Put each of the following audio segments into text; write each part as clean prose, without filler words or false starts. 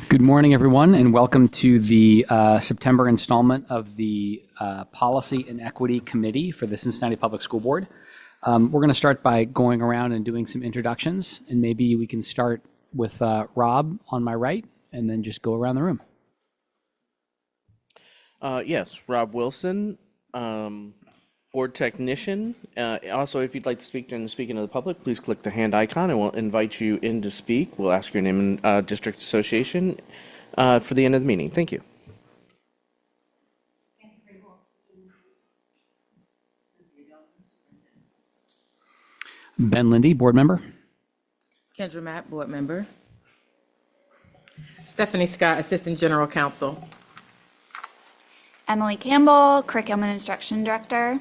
Good morning, everyone, and welcome to the September installment of the Policy and Equity Committee for the Cincinnati Public School Board. We're going to start by going around and doing some introductions, and maybe we can start with Rob on my right, and then just go around the room. Yes, Rob Wilson, board technician. Also, if you'd like to speak during the speaking to the public, please click the hand icon and we'll invite you in to speak. We'll ask your name and district association for the end of the meeting. Thank you. Ben Lindy, board member. Kendra Matt, board member. Stephanie Scott, assistant general counsel. Emily Campbell, curriculum and instruction director.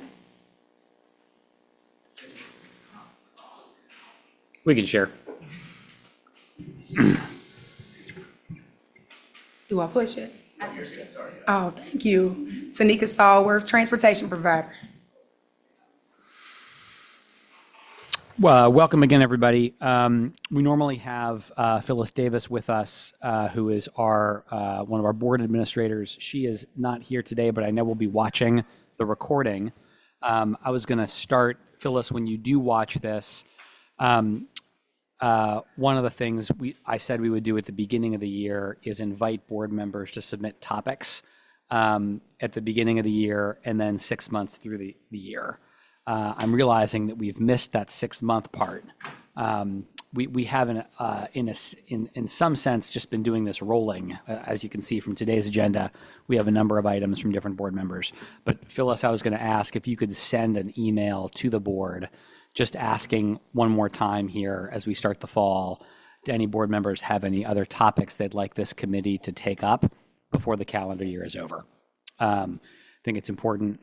We can share. Do I push it? Oh, thank you. Tanika Stallworth, transportation provider. Well, welcome again, everybody. We normally have Phyllis Davis with us, who is our one of our board administrators. She is not here today, but I know we'll be watching the recording. I was going to start, Phyllis, when you do watch this. One of the things I said we would do at the beginning of the year is invite board members to submit topics at the beginning of the year and then 6 months through the year. I'm realizing that we've missed that 6-month part. We haven't, in some sense, just been doing this rolling. As you can see from today's agenda, we have a number of items from different board members. But Phyllis, I was going to ask if you could send an email to the board just asking one more time here as we start the fall, do any board members have any other topics they'd like this committee to take up before the calendar year is over? I think it's important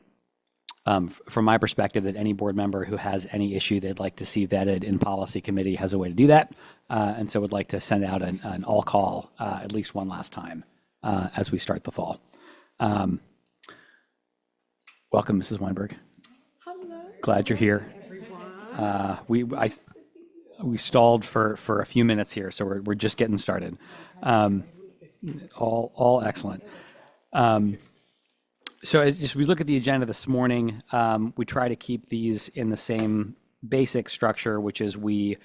from my perspective that any board member who has any issue they'd like to see vetted in policy committee has a way to do that. And so would like to send out an all call at least one last time as we start the fall. Welcome, Mrs. Weinberg. Hello. Glad you're here. We stalled for a few minutes here, so we're just getting started. All excellent. So as we look at the agenda this morning, we try to keep these in the same basic structure, which is we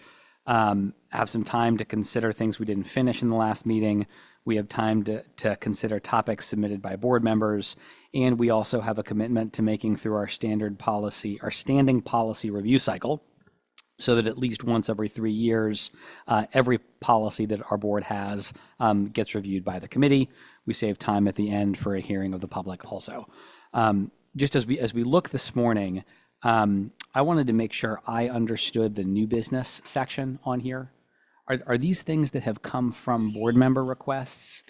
have some time to consider things we didn't finish in the last meeting. We have time to consider topics submitted by board members, and we also have a commitment to making through our standing policy review cycle, so that at least once every 3 years, every policy that our board has gets reviewed by the committee. We save time at the end for a hearing of the public also. Just as we look this morning, I wanted to make sure I understood the new business section on here. Are these things that have come from board member requests?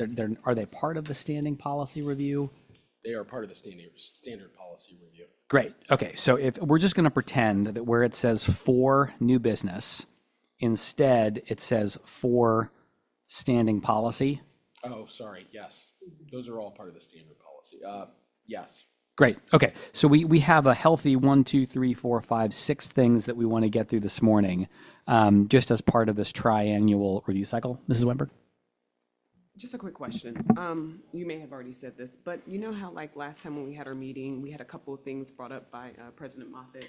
Are they part of the standing policy review? They are part of the standard policy review. Great. Okay. So if we're just going to pretend that where it says for new business, instead it says for standing policy. Oh, sorry. Yes. Those are all part of the standard policy. Yes. Great. Okay. So we have a healthy 1, 2, 3, 4, 5, 6 things that we want to get through this morning, just as part of this triannual review cycle. Mrs. Weinberg? Just a quick question. You may have already said this, but you know how like last time when we had our meeting, we had a couple of things brought up by President Moffitt,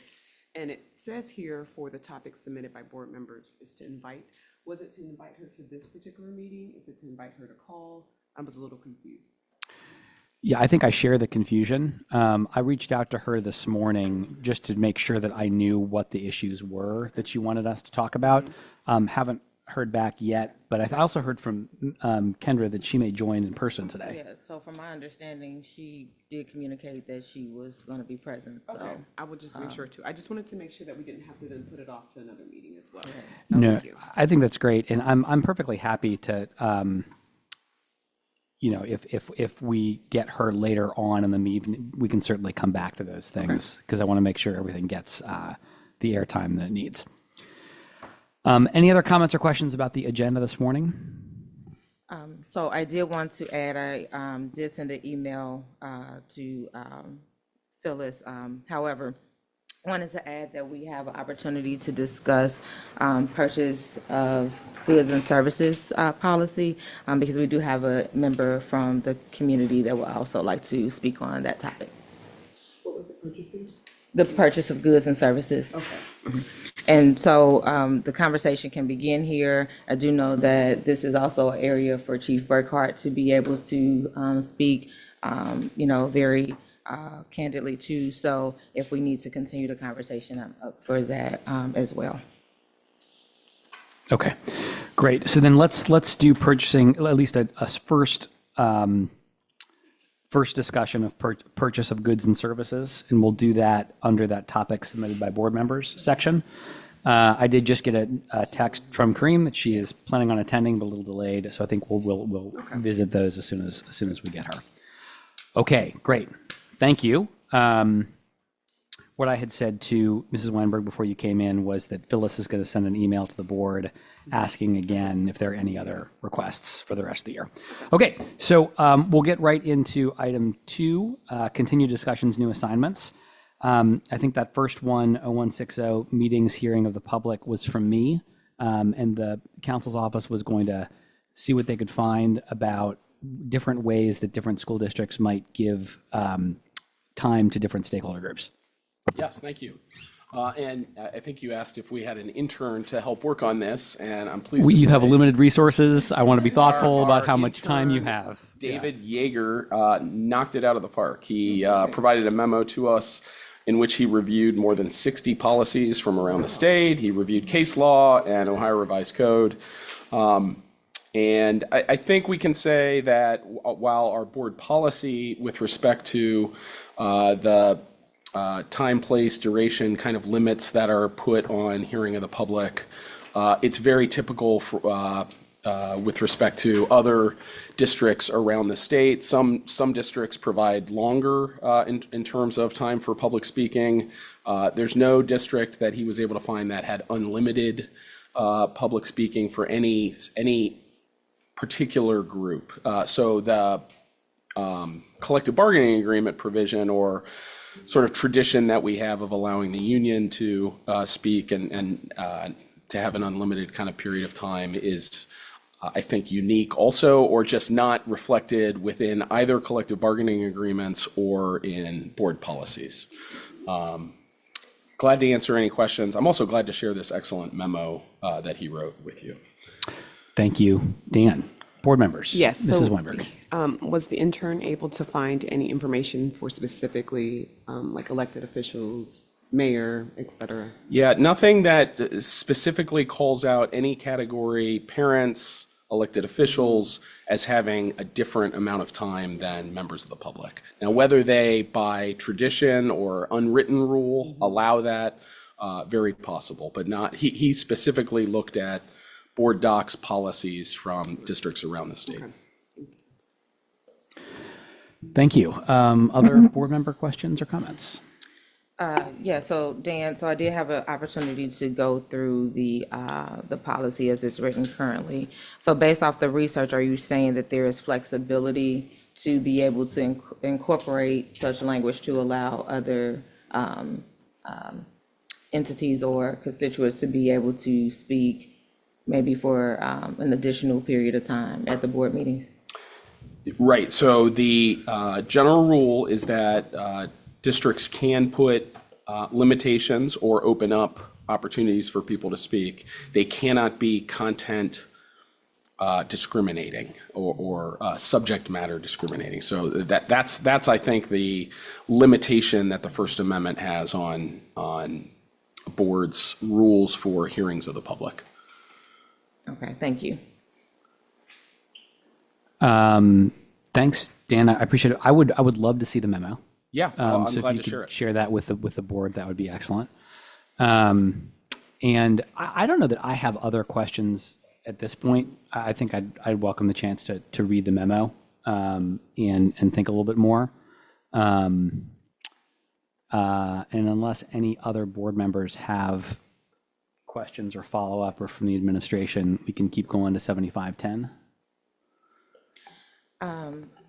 and it says here for the topics submitted by board members is to invite. Was it to invite her to this particular meeting? Is it to invite her to call? I was a little confused. Yeah, I think I share the confusion. I reached out to her this morning just to make sure that I knew what the issues were that she wanted us to talk about. Haven't heard back yet, but I also heard from Kendra that she may join in person today. Yeah, so from my understanding, she did communicate that she was going to be present, so. Okay, I would just make sure too. I just wanted to make sure that we didn't have to then put it off to another meeting as well. No, Thank you. I think that's great, and I'm perfectly happy to, if we get her later on in the meeting, we can certainly come back to those things because I want to make sure everything gets the airtime that it needs. Any other comments or questions about the agenda this morning? So I did want to add, I did send an email to Phyllis. However, Wanted to add that we have an opportunity to discuss purchase of goods and services policy, because we do have a member from the community that would also like to speak on that topic. What was it purchasing? The purchase of goods and services. And so the conversation can begin here. I do know that this is also an area for Chief Burkhart to be able to speak, very candidly too. So if we need to continue the conversation, I'm up for that as well. Okay, great. So then let's do purchasing, at least a first discussion of purchase of goods and services, and we'll do that under that topic submitted by board members section. I did just get a text from Kareem that she is planning on attending, but a little delayed. So I think we'll visit those as soon as we get her. Okay, great. Thank you. What I had said to Mrs. Weinberg before you came in was that Phyllis is going to send an email to the board asking again if there are any other requests for the rest of the year. Okay, so we'll get right into item 2, continued discussions, new assignments. I think that first one, 0160, meetings, hearing of the public, was from me, and the council's office was going to see what they could find about different ways that different school districts might give time to different stakeholder groups. Yes, thank you. And I think you asked if we had an intern to help work on this, and I'm pleased to You have say limited resources. I want to be thoughtful about our how much time you intern, have. David Yeager knocked it out of the park. He provided a memo to us in which he reviewed more than 60 policies from around the state. He reviewed case law and Ohio Revised Code. And I think we can say that while our board policy with respect to the time, place, duration kind of limits that are put on hearing of the public, it's very typical for, with respect to other districts around the state. Some districts provide longer in terms of time for public speaking. There's no district that he was able to find that had unlimited public speaking for any particular group. So the collective bargaining agreement provision, or sort of tradition that we have of allowing the union to speak and to have an unlimited kind of period of time, is I think unique also, or just not reflected within either collective bargaining agreements or in board policies. Glad to answer any questions. I'm also glad to share this excellent memo that he wrote with you. Thank you, Dan. Board members. Yes. Mrs. So, Weinberg. was the intern able to find any information for specifically like elected officials, mayor, et cetera? Yeah, nothing that specifically calls out any category, parents, elected officials, as having a different amount of time than members of the public. Now, whether they, by tradition or unwritten rule, allow that, very possible, but not, he specifically looked at board docs policies from districts around the state. Thank you. Other board member questions or comments? Yeah, so Dan, so I did have an opportunity to go through the policy as it's written currently. So based off the research, are you saying that there is flexibility to be able to incorporate such language to allow other entities or constituents to be able to speak maybe for an additional period of time at the board meetings? Right, so the general rule is that districts can put limitations or open up opportunities for people to speak. They cannot be content discriminating or subject matter discriminating. So that's I think the limitation that the First Amendment has on boards' rules for hearings of the public. Okay, thank you. Thanks, Dan. I appreciate it. I would love to see the memo. Yeah, I'm So if glad you to share could it. share that with the board, that would be excellent. And I don't know that I have other questions at this point. I think I'd welcome the chance to read the memo and think a little bit more. And unless any other board members have questions or follow-up or from the administration, we can keep going to 7510.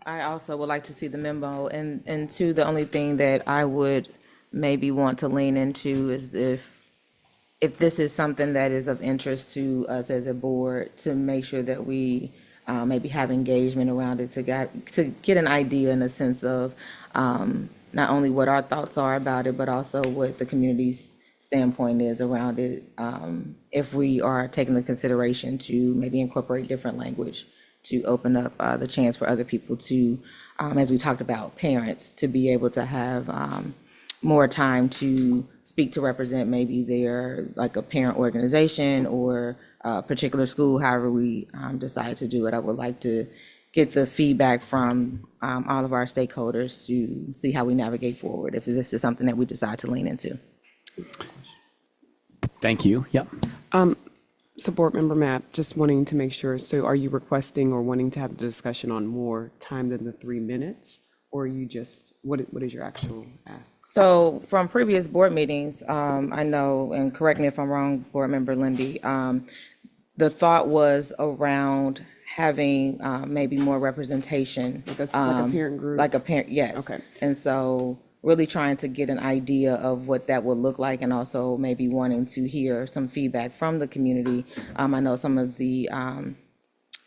I also would like to see the memo, and two, the only thing that I would maybe want to lean into is if this is something that is of interest to us as a board, to make sure that we maybe have engagement around it to get an idea and a sense of not only what our thoughts are about it, but also what the community's standpoint is around it. If we are taking the consideration to maybe incorporate different language to open up the chance for other people to, as we talked about, parents, to be able to have more time to speak to represent maybe their, like a parent organization or a particular school, however we decide to do it. I would like to get the feedback from all of our stakeholders to see how we navigate forward, if this is something that we decide to lean into. Thank you. Yep. So Board Member Mapp, just wanting to make sure, so are you requesting or wanting to have the discussion on more time than the 3 minutes? Or are you just, what is your actual ask? So from previous board meetings, I know, and correct me if I'm wrong, Board Member Lindy, the thought was around having maybe more representation. Like a parent group? Like a parent, yes. Okay. And so really trying to get an idea of what that would look like, and also maybe wanting to hear some feedback from the community. I know some of the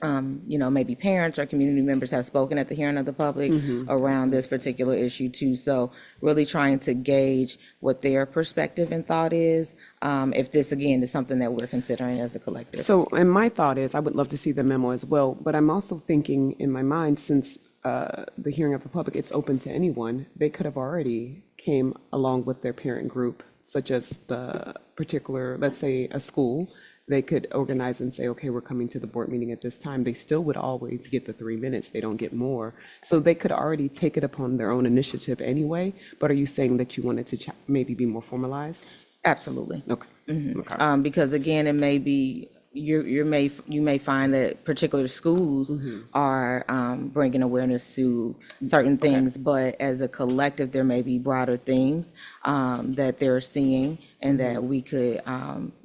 maybe parents or community members have spoken at the hearing of the public around this particular issue too. So really trying to gauge what their perspective and thought is, if this, again, is something that we're considering as a collective. So, and my thought is, I would love to see the memo as well, but I'm also thinking in my mind, since the hearing of the public, it's open to anyone, they could have already came along with their parent group, such as the particular, let's say, a school. They could organize and say, okay, we're coming to the board meeting at this time. They still would always get the 3 minutes. They don't get more. So they could already take it upon their own initiative anyway. But are you saying that you wanted to maybe be more formalized? Absolutely. Okay. Okay. Because again, it may be, you may find that particular schools are bringing awareness to certain things, but as a collective, there may be broader themes that they're seeing, and that we could,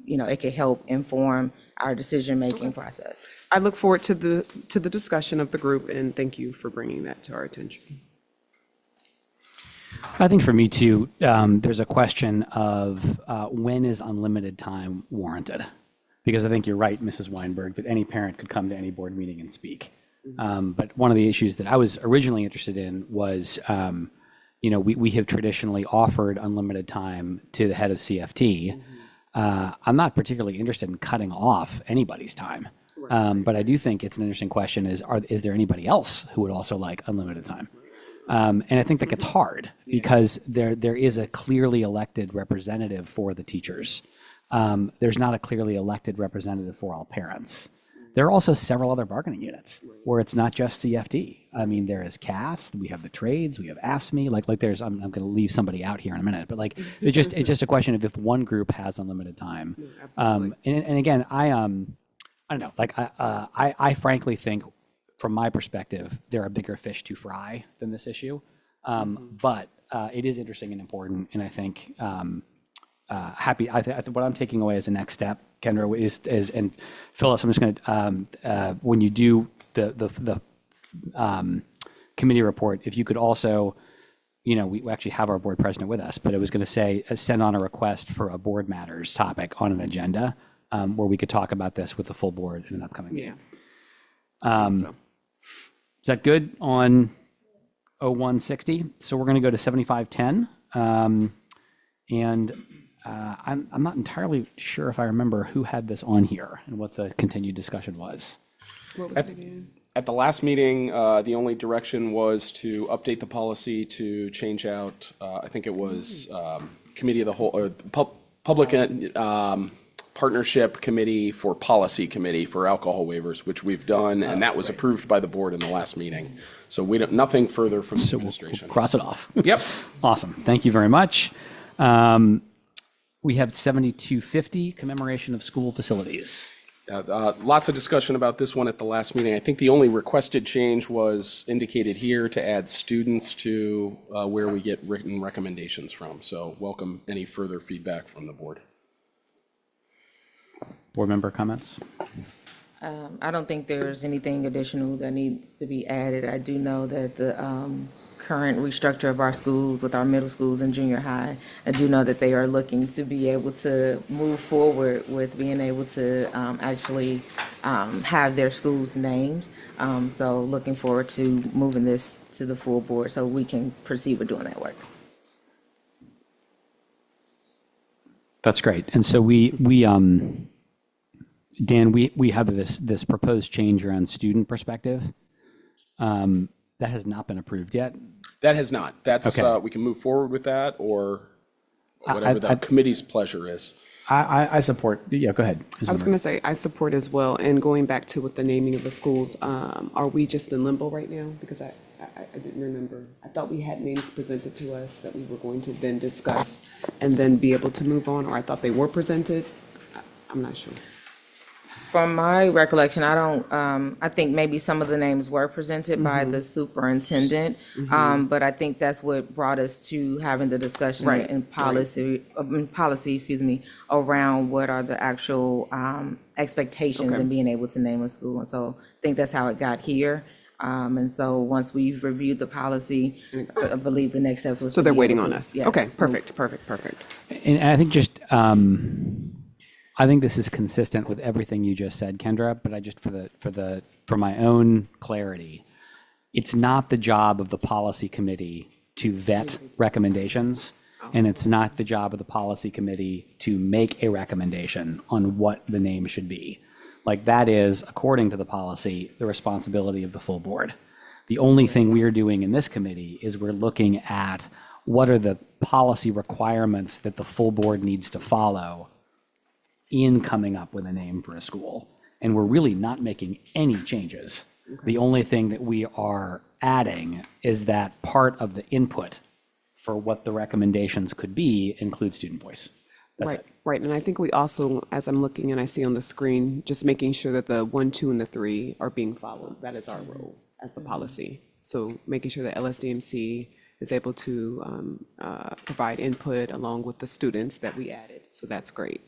it could help inform our decision-making process. I look forward to the discussion of the group, and thank you for bringing that to our attention. I think for me too, there's a question of when is unlimited time warranted? Because I think you're right, Mrs. Weinberg, that any parent could come to any board meeting and speak. But one of the issues that I was originally interested in was, we have traditionally offered unlimited time to the head of CFT. I'm not particularly interested in cutting off anybody's time. But I do think it's an interesting question is there anybody else who would also like unlimited time? And I think that gets hard because there is a clearly elected representative for the teachers. There's not a clearly elected representative for all parents. There are also several other bargaining units where it's not just CFD. I mean, there is CAS, we have the trades, we have AFSCME, like there's, I'm going to leave somebody out here in a minute, but like, it's just a question of if one group has unlimited time. And again, I don't know, like I frankly think from my perspective, there are bigger fish to fry than this issue. But it is interesting and important. And I think, happy. I think what I'm taking away as a next step, Kendra, is and Phyllis, I'm just going to when you do the committee report, if you could also, we actually have our board president with us, but it was going to say send on a request for a board matters topic on an agenda where we could talk about this with the full board in an upcoming meeting. Is that good on 0160? So we're going to go to 7510. And I'm not entirely sure if I remember who had this on here and what the continued discussion was. What was it again? At the last meeting, the only direction was to update the policy to change out, I think it was committee of the whole, or public partnership committee for policy committee for alcohol waivers, which we've done, and that was approved by the board in the last meeting. So we don't, nothing further from the administration. We'll cross it off. Yep. Awesome. Thank you very much. We have 7250 commemoration of school facilities. Lots of discussion about this one at the last meeting. I think the only requested change was indicated here to add students to where we get written recommendations from. So welcome any further feedback from the board. Board member comments? I don't think there's anything additional that needs to be added. I do know that the current restructure of our schools with our middle schools and junior high. I do know that they are looking to be able to move forward with being able to actually have their schools named. So looking forward to moving this to the full board so we can proceed with doing that work. That's great. And so Dan, we have this proposed change around student perspective. That has not been approved yet. That has not. That's, Okay. we can move forward with that, or whatever the committee's pleasure is. I support, yeah, go ahead. I was going to say, I support as well, and going back to with the naming of the schools, are we just in limbo right now? Because I didn't remember. I thought we had names presented to us that we were going to then discuss and then be able to move on, or I thought they were presented. I'm not sure. From my recollection, I don't, I think maybe some of the names were presented by the superintendent, but I think that's what brought us to having the discussion Right, in policy, excuse me, around what are the actual expectations and being able to name a school. And so I think that's how it got here. And so once we've reviewed the policy, I believe the next steps was. So to they're be waiting able on to- us. yes, Okay, move perfect. And I think I think this is consistent with everything you just said, Kendra, but I just, for my own clarity, it's not the job of the policy committee to vet recommendations, and it's not the job of the policy committee to make a recommendation on what the name should be. Like, that is, according to the policy, the responsibility of the full board. The only thing we're doing in this committee is we're looking at what are the policy requirements that the full board needs to follow in coming up with a name for a school. And we're really not making any changes. The only thing that we are adding is that part of the input for what the recommendations could be include student voice. That's it. Right, and I think we also, as I'm looking and I see on the screen, just making sure that the 1, 2, and the 3 are being followed. That is our role as the policy. So making sure that LSDMC is able to provide input along with the students that we added. So that's great.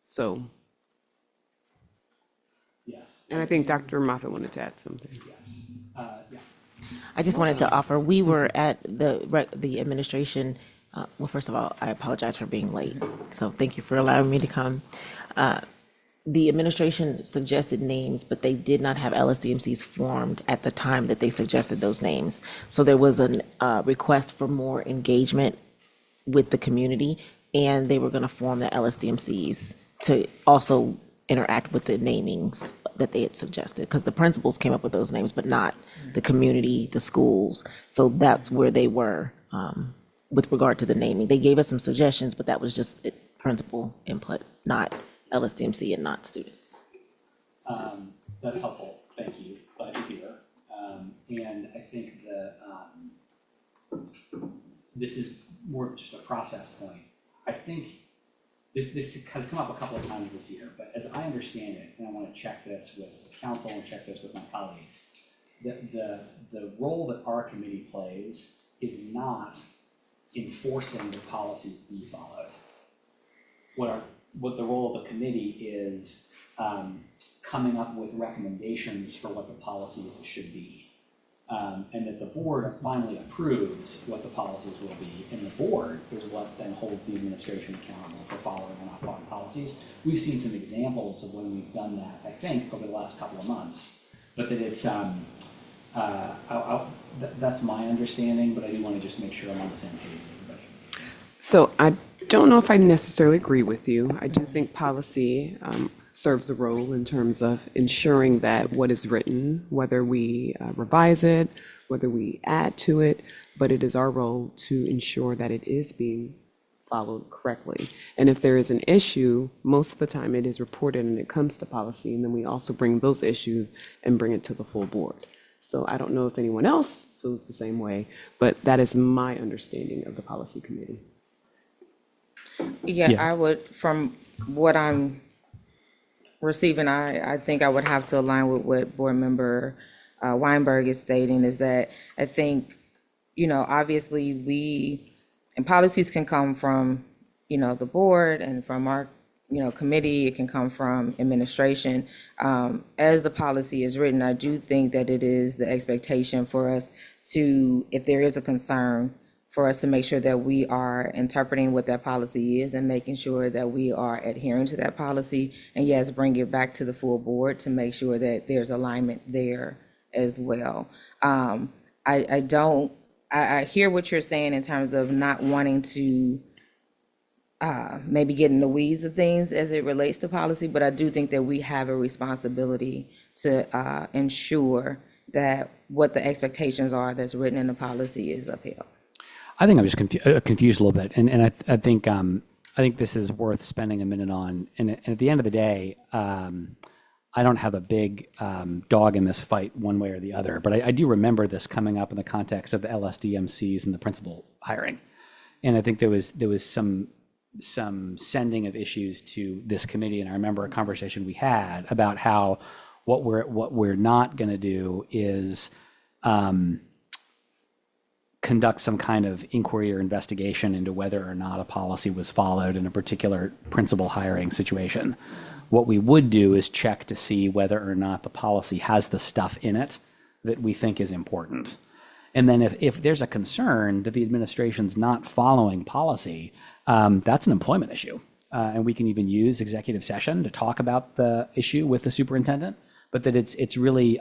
So, Yes. and I think Dr. Moffett wanted to add something. Yeah. I just wanted to offer, we were at the administration, well, first of all, I apologize for being late, so thank you for allowing me to come. The administration suggested names, but they did not have LSDMCs formed at the time that they suggested those names. So there was a request for more engagement with the community, and they were going to form the LSDMCs to also interact with the namings that they had suggested, because the principals came up with those names, but not the community, the schools. So that's where they were with regard to the naming. They gave us some suggestions, but that was just principal input, not LSDMC and not students. That's helpful. Thank you. Glad to hear. And I think this is more of just a process point. I think this has come up a couple of times this year, but as I understand it, and I want to check this with council and check this with my colleagues, the role that our committee plays is not enforcing the policies be followed. What the role of the committee is coming up with recommendations for what the policies should be. And that the board finally approves what the policies will be, and the board is what then holds the administration accountable for following or not following policies. We've seen some examples of when we've done that, I think, over the last couple of months, but that it's, that's my understanding, but I do want to just make sure I'm on the same page as everybody. So I don't know if I necessarily agree with you. I do think policy serves a role in terms of ensuring that what is written, whether we revise it, whether we add to it, but it is our role to ensure that it is being followed correctly. And if there is an issue, most of the time it is reported and it comes to policy, and then we also bring those issues and bring it to the full board. So I don't know if anyone else feels the same way, but that is my understanding of the policy committee. Yeah, Yeah. I would, from what I'm receiving, I think I would have to align with what Board Member Weinberg is stating, is that I think, obviously and policies can come from, the board and from our, committee, it can come from administration. As the policy is written, I do think that it is the expectation for us to, if there is a concern, for us to make sure that we are interpreting what that policy is and making sure that we are adhering to that policy. And yes, bring it back to the full board to make sure that there's alignment there as well. I hear what you're saying in terms of not wanting to maybe get in the weeds of things as it relates to policy, but I do think that we have a responsibility to ensure that what the expectations are that's written in the policy is upheld. I think I'm just confused a little bit, and I think this is worth spending a minute on. And at the end of the day, I don't have a big dog in this fight one way or the other, but I do remember this coming up in the context of the LSDMCs and the principal hiring, and I think there was some sending of issues to this committee, and I remember a conversation we had about how what we're not going to do is conduct some kind of inquiry or investigation into whether or not a policy was followed in a particular principal hiring situation. What we would do is check to see whether or not the policy has the stuff in it that we think is important. And then if there's a concern that the administration's not following policy, that's an employment issue. And we can even use executive session to talk about the issue with the superintendent, but that it's really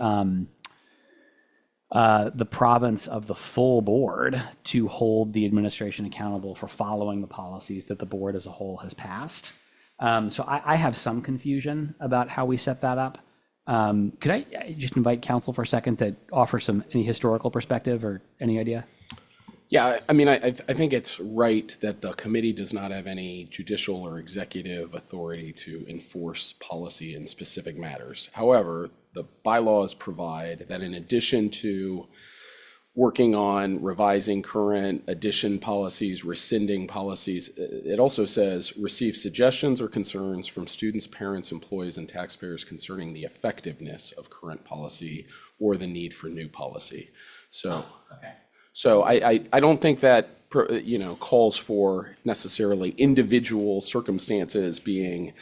the province of the full board to hold the administration accountable for following the policies that the board as a whole has passed. So I have some confusion about how we set that up. Could I just invite council for a second to offer any historical perspective or any idea? Yeah, I mean, I think it's right that the committee does not have any judicial or executive authority to enforce policy in specific matters. However, the bylaws provide that in addition to working on revising current addition policies, rescinding policies, it also says receive suggestions or concerns from students, parents, employees, and taxpayers concerning the effectiveness of current policy or the need for new policy. So. Okay. So I don't think that, calls for necessarily individual circumstances being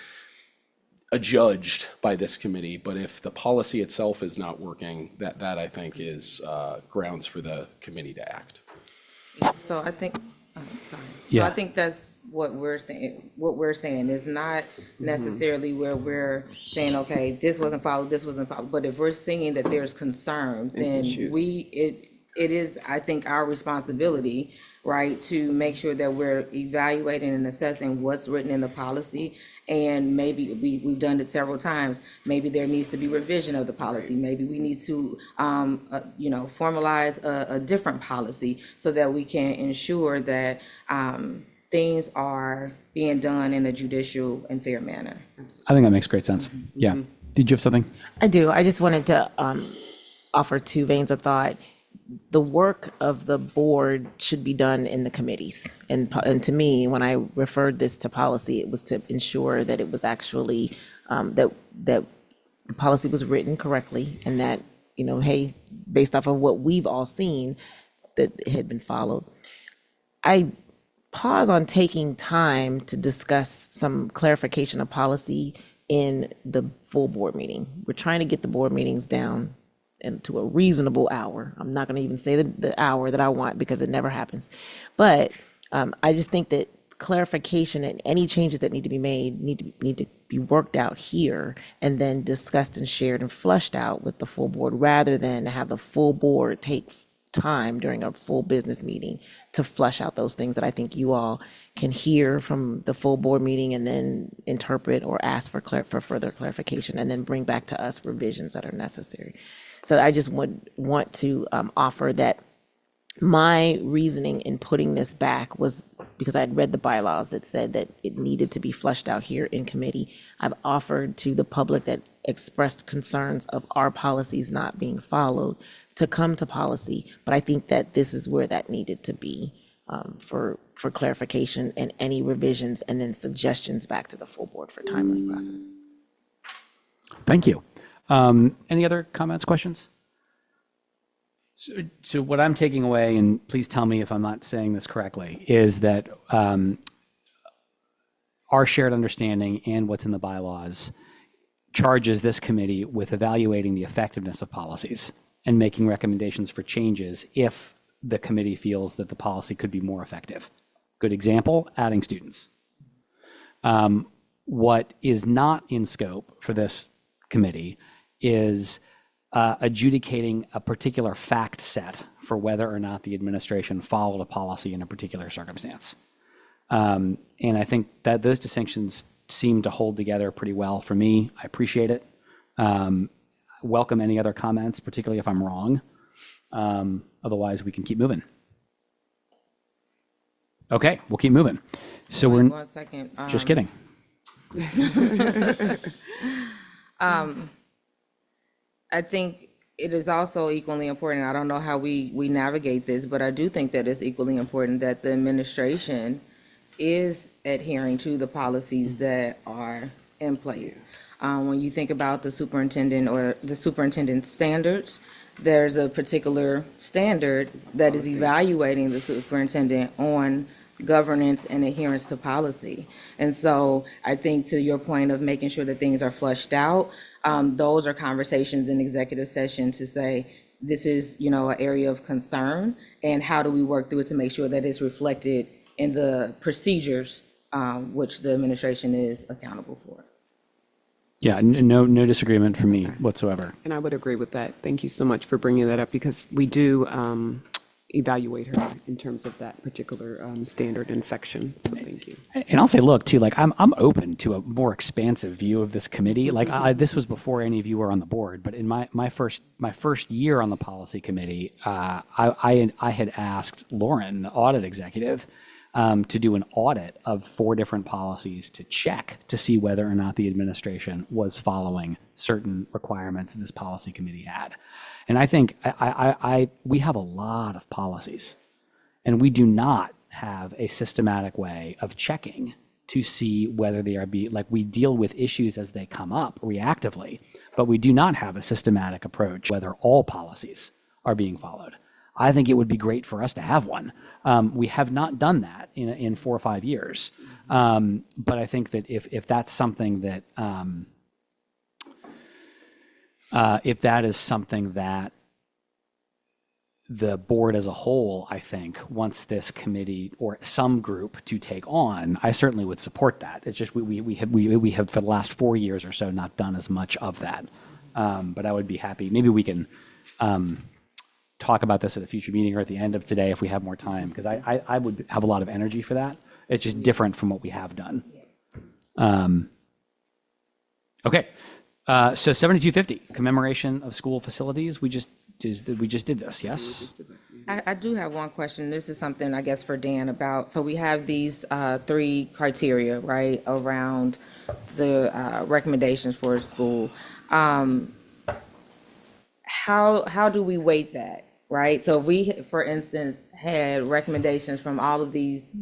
adjudged by this committee, but if the policy itself is not working, that I think is grounds for the committee to act. So I think, sorry. Yeah. So I think that's what we're saying. What we're saying is not necessarily where we're saying, okay, this wasn't followed, but if we're seeing that there's concern, then it is, I think, our responsibility, right, to make sure that we're evaluating and assessing what's written in the policy. And maybe we've done it several times. Maybe there needs to be revision of the policy. Maybe we need to, formalize a different policy so that we can ensure that things are being done in a judicial and fair manner. I think that makes great sense. Yeah. Did you have something? I do. I just wanted to offer two veins of thought. The work of the board should be done in the committees. And to me, when I referred this to policy, it was to ensure that it was actually, that the policy was written correctly and that, hey, based off of what we've all seen, that it had been followed. I pause on taking time to discuss some clarification of policy in the full board meeting. We're trying to get the board meetings down and to a reasonable hour. I'm not going to even say the hour that I want because it never happens. But I just think that clarification and any changes that need to be made need to be worked out here and then discussed and shared and flushed out with the full board rather than have the full board take time during a full business meeting to flush out those things that I think you all can hear from the full board meeting and then interpret or ask for further clarification and then bring back to us revisions that are necessary. So I just would want to offer that my reasoning in putting this back was because I had read the bylaws that said that it needed to be flushed out here in committee. I've offered to the public that expressed concerns of our policies not being followed to come to policy, but I think that this is where that needed to be for clarification and any revisions and then suggestions back to the full board for timely process. Thank you. Any other comments, questions? So what I'm taking away, and please tell me if I'm not saying this correctly, is that our shared understanding and what's in the bylaws charges this committee with evaluating the effectiveness of policies and making recommendations for changes if the committee feels that the policy could be more effective. Good example, adding students. What is not in scope for this committee is adjudicating a particular fact set for whether or not the administration followed a policy in a particular circumstance. And I think that those distinctions seem to hold together pretty well for me. I appreciate it. Welcome any other comments, particularly if I'm wrong. Otherwise, we can keep moving. Okay, we'll keep moving. So we're 1 second. just kidding. I think it is also equally important, I don't know how we navigate this, but I do think that it's equally important that the administration is adhering to the policies that are in place. When you think about the superintendent or the superintendent standards, there's a particular standard that is evaluating the superintendent on governance and adherence to policy. And so I think to your point of making sure that things are flushed out, those are conversations in executive session to say, this is, an area of concern, and how do we work through it to make sure that it's reflected in the procedures which the administration is accountable for. Yeah, no disagreement from me whatsoever. And I would agree with that. Thank you so much for bringing that up, because we do evaluate her in terms of that particular standard and section. So thank you. And I'll say, look, too, like I'm open to a more expansive view of this committee. Like this was before any of you were on the board, but in my first year on the policy committee, I had asked Lauren, the audit executive, to do an audit of 4 different policies to check to see whether or not the administration was following certain requirements that this policy committee had. And I think we have a lot of policies, and we do not have a systematic way of checking to see whether they are we deal with issues as they come up reactively, but we do not have a systematic approach whether all policies are being followed. I think it would be great for us to have one. We have not done that in 4 or 5 years. But I think that if that's something that, if that is something that the board as a whole, I think, wants this committee or some group to take on, I certainly would support that. It's just we have for the last 4 years or so not done as much of that. But I would be happy. Maybe we can talk about this at a future meeting or at the end of today if we have more time, because I would have a lot of energy for that. It's just different from what we have done. Okay, so 7250 commemoration of school facilities. We just did this, yes? I do have one question. This is something, I guess, for Dan about, so we have these 3 criteria, right, around the recommendations for a school. How do we weight that, right? So if we, for instance, had recommendations from all of these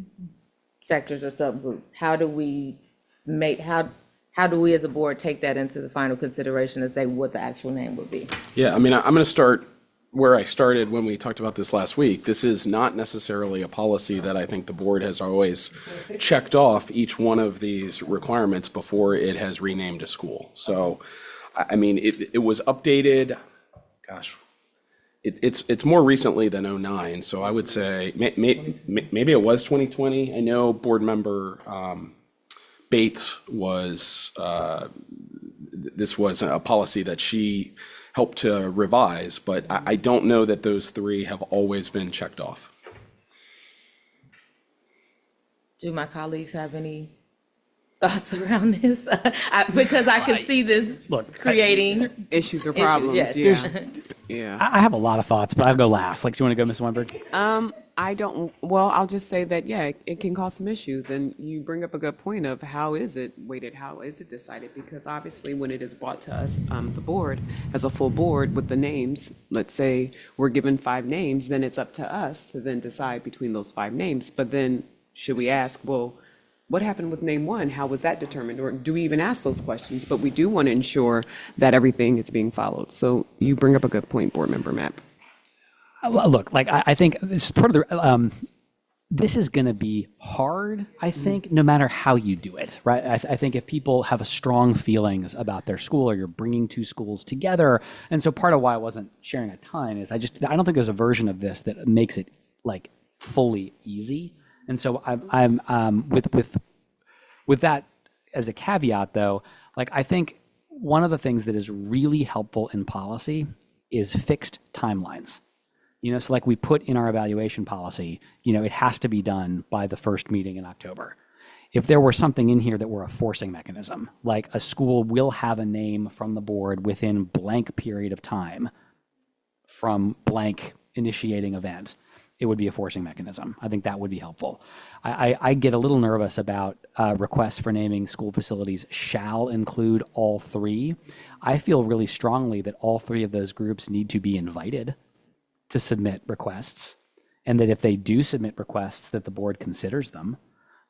sectors or subgroups, how do we as a board take that into the final consideration and say what the actual name would be? Yeah, I mean, I'm going to start where I started when we talked about this last week. This is not necessarily a policy that I think the board has always checked off each one of these requirements before it has renamed a school. So, I mean, it was updated, gosh, it's more recently than '09. So I would say maybe it was 2020. I know board member Bates was, this was a policy that she helped to revise, but I don't know that those 3 have always been checked off. Do my colleagues have any thoughts around this? Because I can see this creating Issues or problems, yes. yeah. Yeah. I have a lot of thoughts, but I'll go last. Like, do you want to go, Ms. Weinberg? I don't, well, I'll just say that, yeah, it can cause some issues. And you bring up a good point of how is it weighted? How is it decided? Because obviously when it is brought to us, the board, as a full board with the names, let's say we're given 5 names, then it's up to us to then decide between those 5 names. But then should we ask, well, what happened with name 1? How was that determined? Or do we even ask those questions? But we do want to ensure that everything is being followed. So you bring up a good point, Board Member Mapp. Look, like I think it's part of the this is going to be hard, I think, no matter how you do it, right? I think if people have a strong feelings about their school, or you're bringing two schools together, and so part of why I wasn't sharing a ton is I don't think there's a version of this that makes it like fully easy. And so I'm with that as a caveat, though, like I think one of the things that is really helpful in policy is fixed timelines. So like we put in our evaluation policy, it has to be done by the first meeting in October. If there were something in here that were a forcing mechanism, like a school will have a name from the board within blank period of time from blank initiating event, it would be a forcing mechanism. I think that would be helpful. I get a little nervous about requests for naming school facilities shall include all three. I feel really strongly that all three of those groups need to be invited to submit requests, and that if they do submit requests, that the board considers them.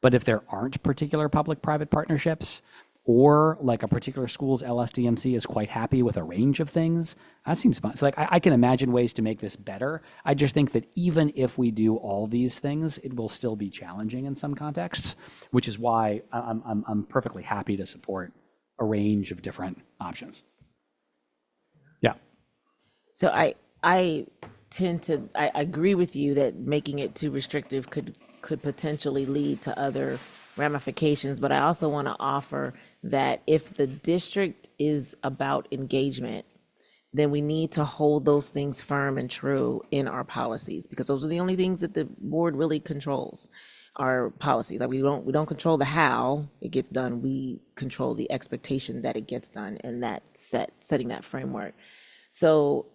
But if there aren't particular public-private partnerships, or like a particular school's LSDMC is quite happy with a range of things, that seems fun. So like I can imagine ways to make this better. I just think that even if we do all these things, it will still be challenging in some contexts, which is why I'm perfectly happy to support a range of different options. Yeah. So I agree with you that making it too restrictive could potentially lead to other ramifications, but I also want to offer that if the district is about engagement, then we need to hold those things firm and true in our policies, because those are the only things that the board really controls, our policies. Like we don't control the how it gets done, we control the expectation that it gets done, and that setting that framework. So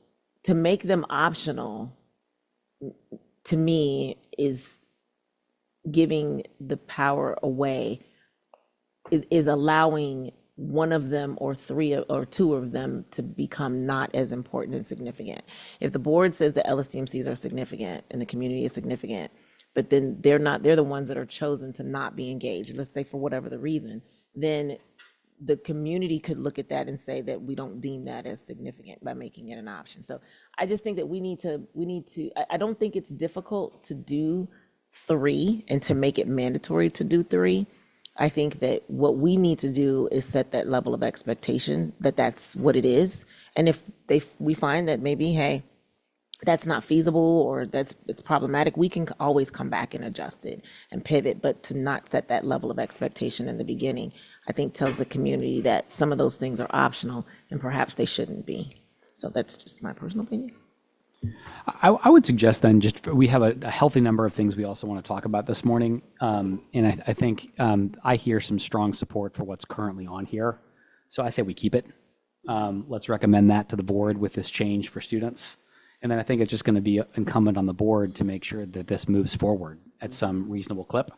to make them optional, to me, is giving the power away, is allowing one of them or three or two of them to become not as important and significant. If the board says that LSTMCs are significant and the community is significant, but then they're the ones that are chosen to not be engaged, let's say for whatever the reason, then the community could look at that and say that we don't deem that as significant by making it an option. So I just think that we need to, I don't think it's difficult to do 3 and to make it mandatory to do 3. I think that what we need to do is set that level of expectation that that's what it is. And if we find that maybe, hey, that's not feasible or it's problematic, we can always come back and adjust it and pivot. But to not set that level of expectation in the beginning, I think tells the community that some of those things are optional and perhaps they shouldn't be. So that's just my personal opinion. I would suggest then we have a healthy number of things we also want to talk about this morning. And I think I hear some strong support for what's currently on here. So I say we keep it. Let's recommend that to the board with this change for students. And then I think it's just going to be incumbent on the board to make sure that this moves forward at some reasonable clip.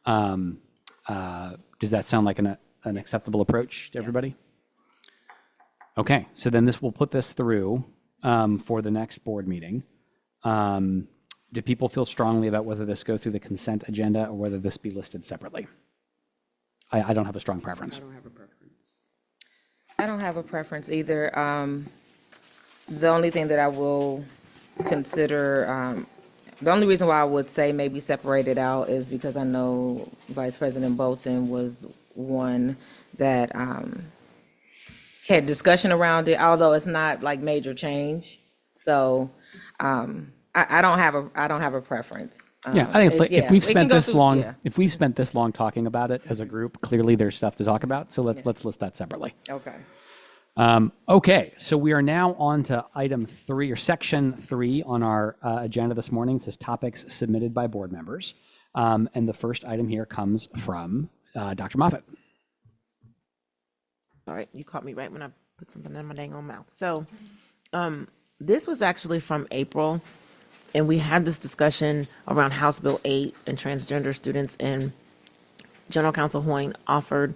Does that sound like an acceptable approach to everybody? Yes. Okay, so then we'll put this through for the next board meeting. Do people feel strongly about whether this go through the consent agenda or whether this be listed separately? I don't have a strong preference. I don't have a preference. I don't have a preference either. The only thing that I will consider, the only reason why I would say maybe separate it out is because I know Vice President Bolton was one that had discussion around it, although it's not like major change. So I don't have a preference. Yeah, I think if we've spent this long, yeah. if we've spent this long talking about it as a group, clearly there's stuff to talk about. So let's list that separately. Okay. Okay, so we are now on to item 3 or section 3 on our agenda this morning. It says topics submitted by board members. And the first item here comes from Dr. Moffitt. All right, you caught me right when I put something in my dang old mouth. So this was actually from April, and we had this discussion around House Bill 8 and transgender students, and General Counsel Hoyne offered,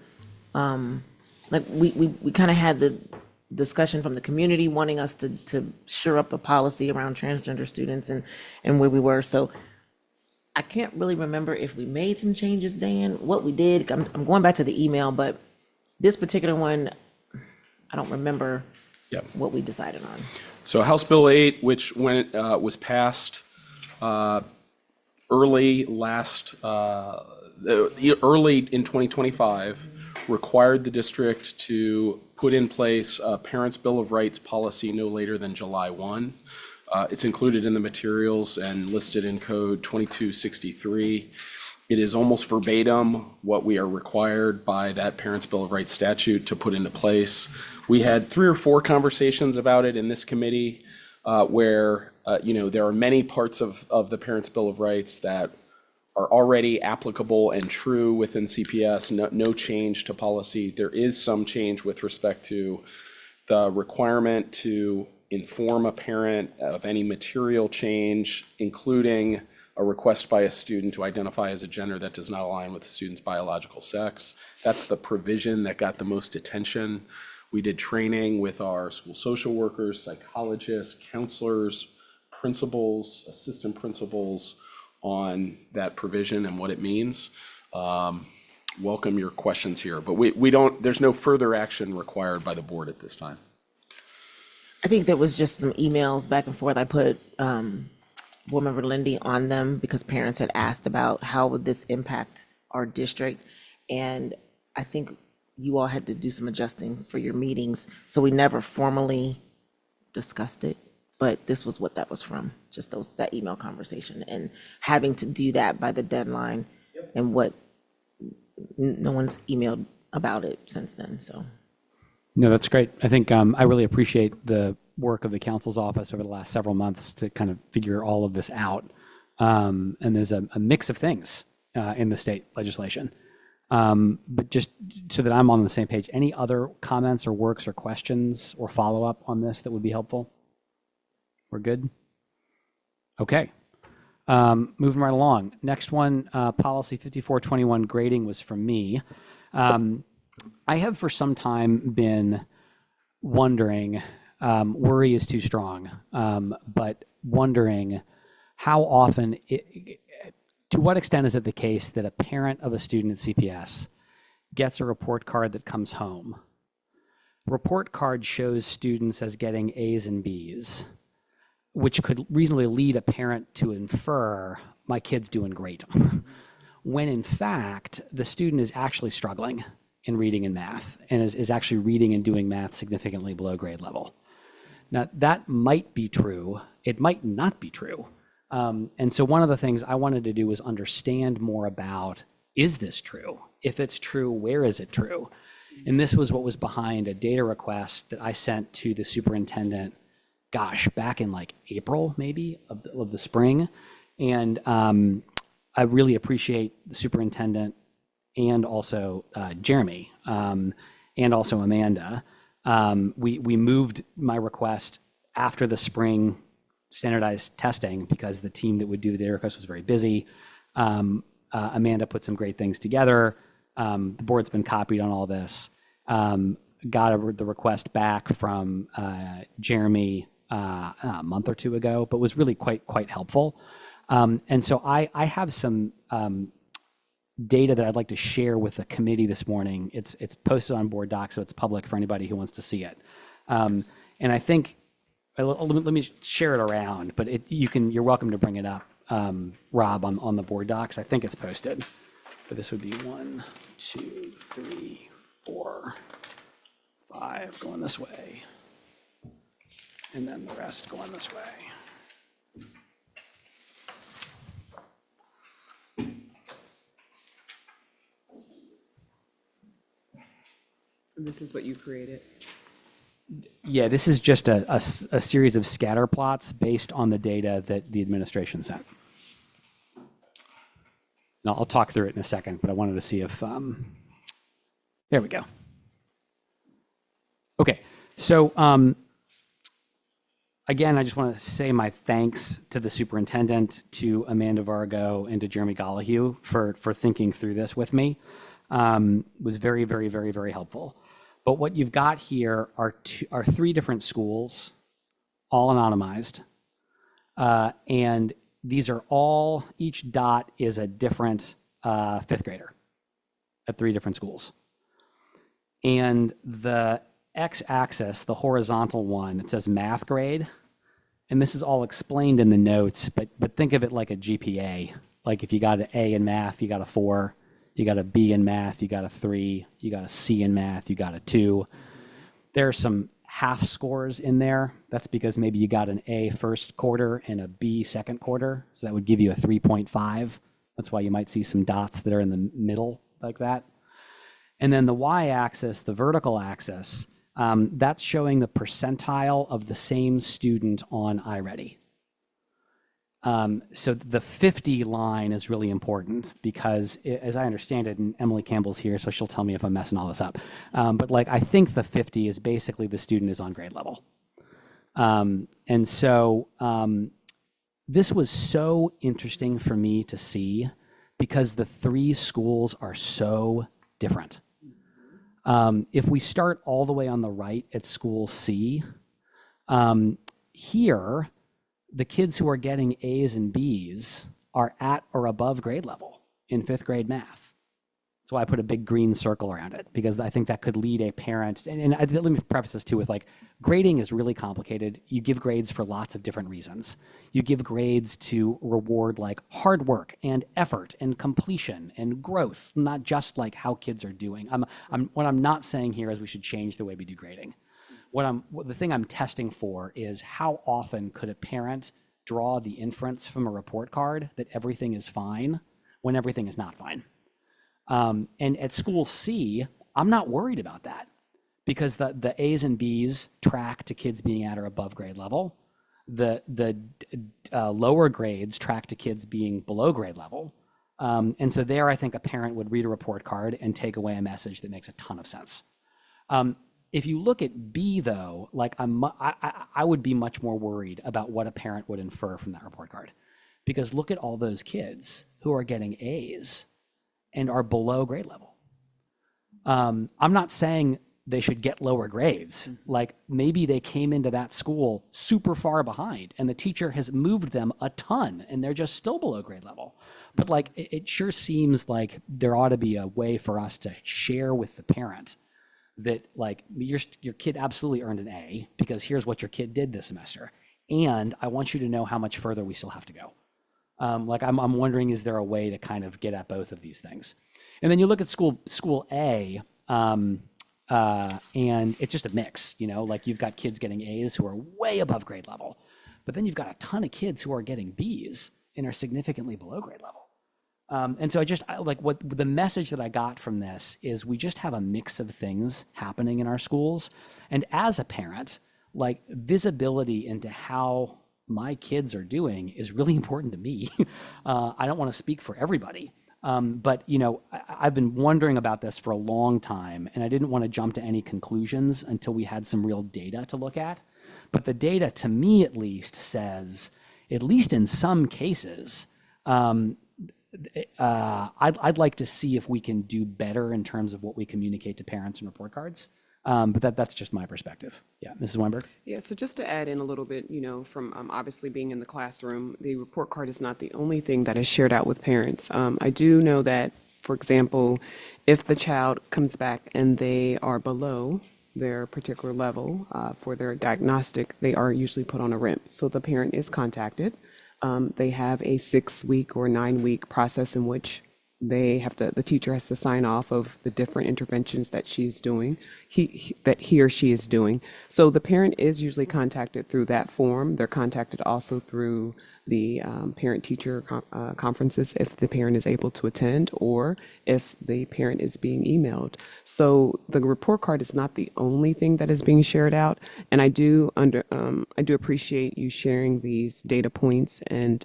we kind of had the discussion from the community wanting us to shore up a policy around transgender students and where we were. So I can't really remember if we made some changes, Dan, what we did. I'm going back to the email, but this particular one, I don't remember what we decided on. So House Bill 8, which when it was passed early in 2025 required the district to put in place a Parents' Bill of Rights policy no later than July 1. It's included in the materials and listed in Code 2263. It is almost verbatim what we are required by that Parents' Bill of Rights statute to put into place. We had 3 or 4 conversations about it in this committee where there are many parts of the Parents' Bill of Rights that are already applicable and true within CPS, no change to policy. There is some change with respect to the requirement to inform a parent of any material change, including a request by a student to identify as a gender that does not align with the student's biological sex. That's the provision that got the most attention. We did training with our school social workers, psychologists, counselors, principals, assistant principals on that provision and what it means. Welcome your questions here, but there's no further action required by the board at this time. I think there was just some emails back and forth. I put Board Member Lindy on them because parents had asked about how would this impact our district. And I think you all had to do some adjusting for your meetings. So we never formally discussed it, but this was what that was from, just that email conversation and having to do that by the deadline and what no one's emailed about it since then, so. No, that's great. I think I really appreciate the work of the council's office over the last several months to kind of figure all of this out. And there's a mix of things in the state legislation. But just so that I'm on the same page, any other comments or works or questions or follow-up on this that would be helpful? We're good? Okay. Moving right along. Next one, policy 5421 grading was from me. I have for some time been wondering, worry is too strong, but wondering how often, to what extent is it the case that a parent of a student at CPS gets a report card that comes home? Report card shows students as getting A's and B's, which could reasonably lead a parent to infer, my kid's doing great, when in fact, the student is actually struggling in reading and math and is actually reading and doing math significantly below grade level. Now, that might be true. It might not be true. And so one of the things I wanted to do was understand more about, is this true? If it's true, where is it true? And this was what was behind a data request that I sent to the superintendent, back in like April, maybe, of the spring. And I really appreciate the superintendent and also Jeremy and also Amanda. We moved my request after the spring standardized testing because the team that would do the data request was very busy. Amanda put some great things together. The board's been copied on all this. Got the request back from Jeremy a month or two ago, but was really quite helpful. And so I have some data that I'd like to share with the committee this morning. It's posted on Board Docs, so it's public for anybody who wants to see it. And I think, let me share it around, but you're welcome to bring it up, Rob, on the Board Docs. I think it's posted. But this would be 1, 2, 3, 4, 5 going this way. And then the rest going this way. And this is what you created? Yeah, this is just a series of scatter plots based on the data that the administration sent. Now, I'll talk through it in a second, but I wanted to see if, there we go. Okay, so again, I just want to say my thanks to the superintendent, to Amanda Vargo, and to Jeremy Gollahue for thinking through this with me. It was very, very, very, very helpful. But what you've got here are 3 different schools, all anonymized. And these are all, each dot is a different 5th grader at 3 different schools. And the x-axis, the horizontal one, it says math grade. And this is all explained in the notes, but think of it like a GPA, Like if you got an A in math, you got a 4. You got a B in math, you got a 3. You got a C in math, you got a 2. There are some half scores in there. That's because maybe you got an A first quarter and a B second quarter. So that would give you a 3.5. That's why you might see some dots that are in the middle like that. And then the y-axis, the vertical axis, that's showing the percentile of the same student on iReady. So the 50 line is really important because, as I understand it, and Emily Campbell's here, so she'll tell me if I'm messing all this up. But like, I think the 50 is basically the student is on grade level. And so this was so interesting for me to see because the 3 schools are so different. If we start all the way on the right at school C, here, the kids who are getting A's and B's are at or above grade level in 5th grade math. That's why I put a big green circle around it, because I think that could lead a parent, let me preface this too with like, grading is really complicated. You give grades for lots of different reasons. You give grades to reward like hard work and effort and completion and growth, not just like how kids are doing. What I'm not saying here is we should change the way we do grading. The thing I'm testing for is how often could a parent draw the inference from a report card that everything is fine when everything is not fine. And at school C, I'm not worried about that because the A's and B's track to kids being at or above grade level. The lower grades track to kids being below grade level. And so there, I think a parent would read a report card and take away a message that makes a ton of sense. If you look at B though, like I would be much more worried about what a parent would infer from that report card, because look at all those kids who are getting A's and are below grade level. I'm not saying they should get lower grades. Like maybe they came into that school super far behind and the teacher has moved them a ton and they're just still below grade level. But like, it sure seems like there ought to be a way for us to share with the parent that like your kid absolutely earned an A because here's what your kid did this semester. And I want you to know how much further we still have to go. Like I'm wondering, is there a way to kind of get at both of these things? And then you look at school A, and it's just a mix, you know, like you've got kids getting A's who are way above grade level, but then you've got a ton of kids who are getting B's and are significantly below grade level. And so what the message that I got from this is we just have a mix of things happening in our schools. And as a parent, like visibility into how my kids are doing is really important to me. I don't want to speak for everybody. But you know, I've been wondering about this for a long time and I didn't want to jump to any conclusions until we had some real data to look at. But the data, to me at least, says, at least in some cases, I'd like to see if we can do better in terms of what we communicate to parents and report cards. But that's just my perspective. Yeah, Mrs. Weinberg? Yeah, so just to add in a little bit, you know, from obviously being in the classroom, the report card is not the only thing that is shared out with parents. I do know that, for example, if the child comes back and they are below their particular level for their diagnostic, they are usually put on a RIMP. So the parent is contacted. They have a 6-week or 9-week process in which the teacher has to sign off of the different interventions that she's doing, that he or she is doing. So the parent is usually contacted through that form. They're contacted also through the parent-teacher conferences if the parent is able to attend or if the parent is being emailed. So the report card is not the only thing that is being shared out. And I do appreciate you sharing these data points and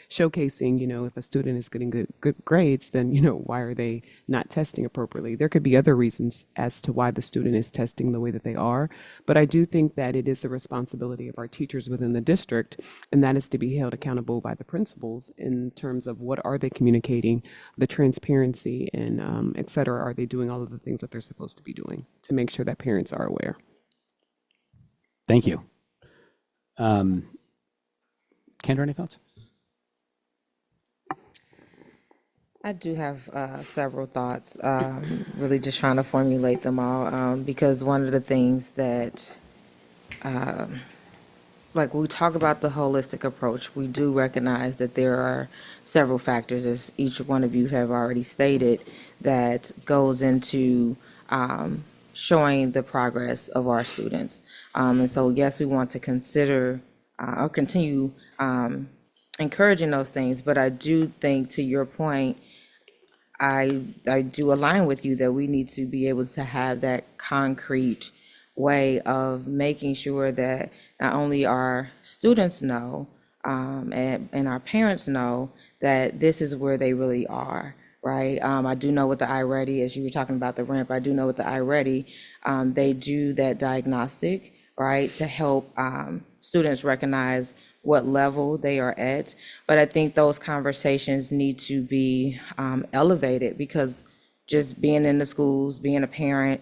showcasing, you know, if a student is getting good grades, then, you know, why are they not testing appropriately? There could be other reasons as to why the student is testing the way that they are. But I do think that it is the responsibility of our teachers within the district, and that is to be held accountable by the principals in terms of what are they communicating, the transparency, and et cetera. Are they doing all of the things that they're supposed to be doing to make sure that parents are aware? Thank you. Kendra, any thoughts? I do have several thoughts, really just trying to formulate them all, because one of the things that like we talk about the holistic approach, we do recognize that there are several factors, as each one of you have already stated, that goes into showing the progress of our students. And so, yes, we want to consider or continue encouraging those things, but I do think, to your point, I do align with you that we need to be able to have that concrete way of making sure that not only our students know and our parents know that this is where they really are, right? I do know with the iReady, as you were talking about the ramp, I do know with the iReady, they do that diagnostic, right, to help students recognize what level they are at. But I think those conversations need to be elevated, because just being in the schools, being a parent,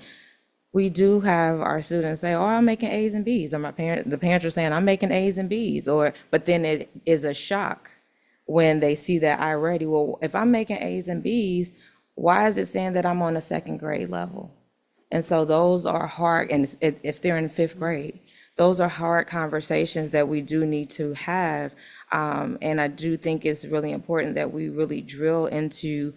we do have our students say, "Oh, I'm making A's and B's," or the parents are saying, "I'm making A's and B's," but then it is a shock when they see that iReady. Well, if I'm making A's and B's, why is it saying that I'm on a second grade level? And so those are hard, and if they're in fifth grade, those are hard conversations that we do need to have. And I do think it's really important that we really drill into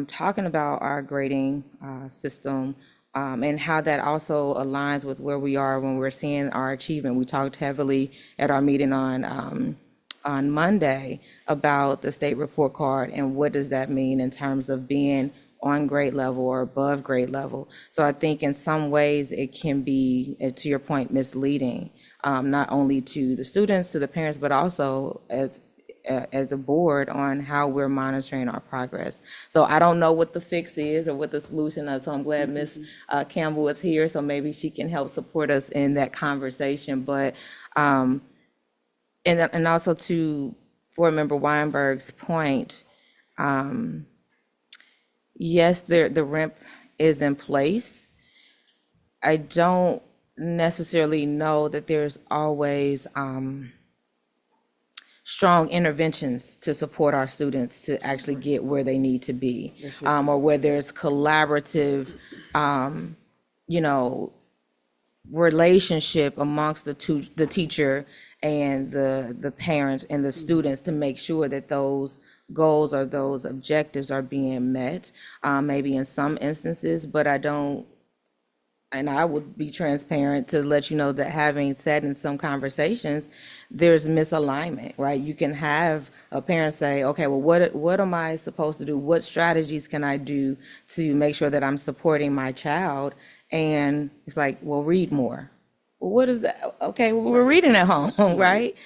talking about our grading system, and how that also aligns with where we are when we're seeing our achievement. We talked heavily at our meeting on Monday about the state report card and what does that mean in terms of being on grade level or above grade level. So I think in some ways it can be, to your point, misleading, not only to the students, to the parents, but also as a board on how we're monitoring our progress. So I don't know what the fix is or what the solution is. So I'm glad Ms. Campbell is here, so maybe she can help support us in that conversation. But and also to Board Member Weinberg's point, yes, the REMP is in place. I don't necessarily know that there's always strong interventions to support our students to actually get where they need to be, or where there's collaborative, relationship amongst the teacher and the parents and the students to make sure that those goals or those objectives are being met, maybe in some instances, but and I would be transparent to let you know that having said in some conversations, there's misalignment, right? You can have a parent say, okay, well, what am I supposed to do? What strategies can I do to make sure that I'm supporting my child? And it's like, well, read more. Well, what is that? Okay, well, we're reading at home, right?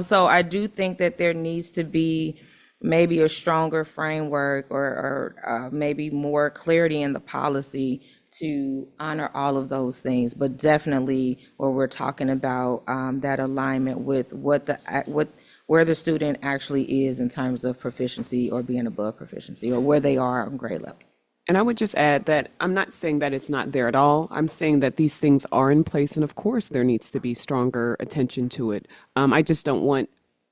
So I do think that there needs to be maybe a stronger framework or maybe more clarity in the policy to honor all of those things, but definitely where we're talking about that alignment with where the student actually is in terms of proficiency or being above proficiency or where they are on grade level. And I would just add that I'm not saying that it's not there at all. I'm saying that these things are in place, and of course, there needs to be stronger attention to it. I just don't want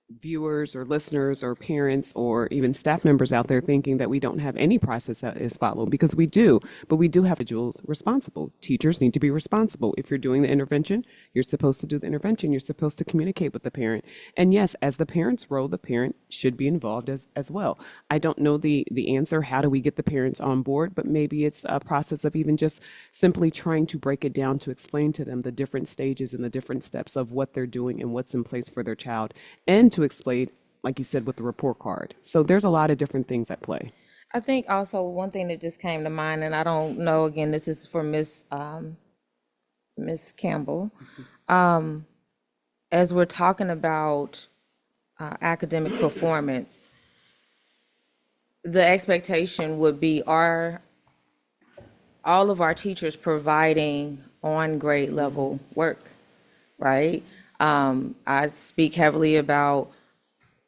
viewers or listeners or parents or even staff members out there thinking that we don't have any process that is followed, because we do, but we do have individuals responsible. Teachers need to be responsible. If you're doing the intervention, you're supposed to do the intervention. You're supposed to communicate with the parent. And yes, as the parent's role, the parent should be involved as well. I don't know the answer. How do we get the parents on board? But maybe it's a process of even just simply trying to break it down to explain to them the different stages and the different steps of what they're doing and what's in place for their child, and to explain, like you said, with the report card. So there's a lot of different things at play. I think also one thing that just came to mind, and I don't know, again, this is for Miss Campbell. As we're talking about academic performance, the expectation would be all of our teachers providing on grade level work, right? I speak heavily about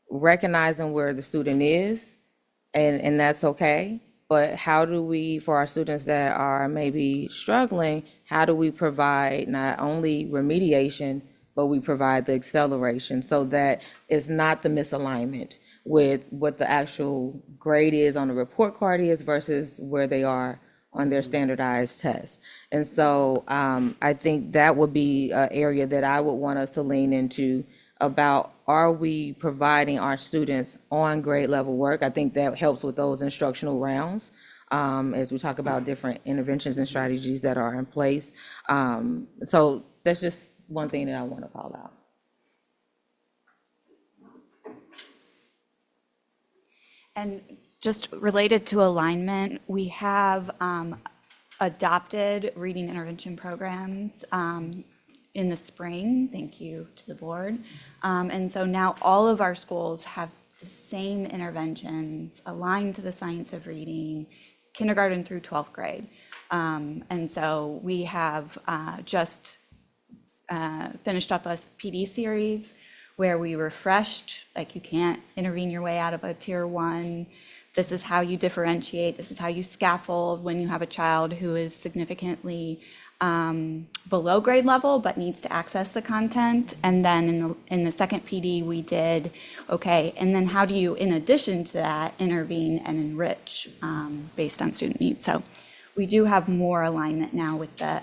recognizing where the student is, and that's okay. But how do we, for our students that are maybe struggling, how do we provide not only remediation, but we provide the acceleration so that it's not the misalignment with what the actual grade is on the report card is versus where they are on their standardized tests. And so I think that would be an area that I would want us to lean into about, are we providing our students on grade level work? I think that helps with those instructional rounds, as we talk about different interventions and strategies that are in place. So that's just one thing that I want to call out. And just related to alignment, we have adopted reading intervention programs in the spring. Thank you to the board. And so now all of our schools have the same interventions aligned to the science of reading, kindergarten through 12th grade. And so we have just finished up a PD series where we refreshed, like, you can't intervene your way out of a tier 1. This is how you differentiate. This is how you scaffold when you have a child who is significantly below grade level but needs to access the content. And then in the second PD, we did, okay, and then how do you, in addition to that, intervene and enrich based on student needs? So we do have more alignment now with the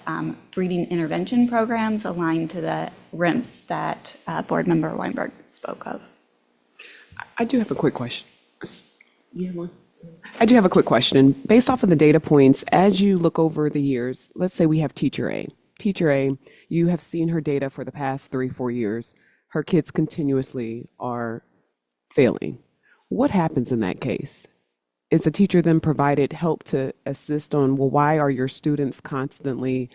reading intervention programs aligned to the RIMS that Board Member Weinberg spoke of. I do have a quick question. You have one? I do have a quick question. Based off of the data points, as you look over the years, let's say we have teacher A. Teacher A, you have seen her data for the past 3-4 years. Her kids continuously are failing. What happens in that case? Is the teacher then provided help to assist on, well, why are your students constantly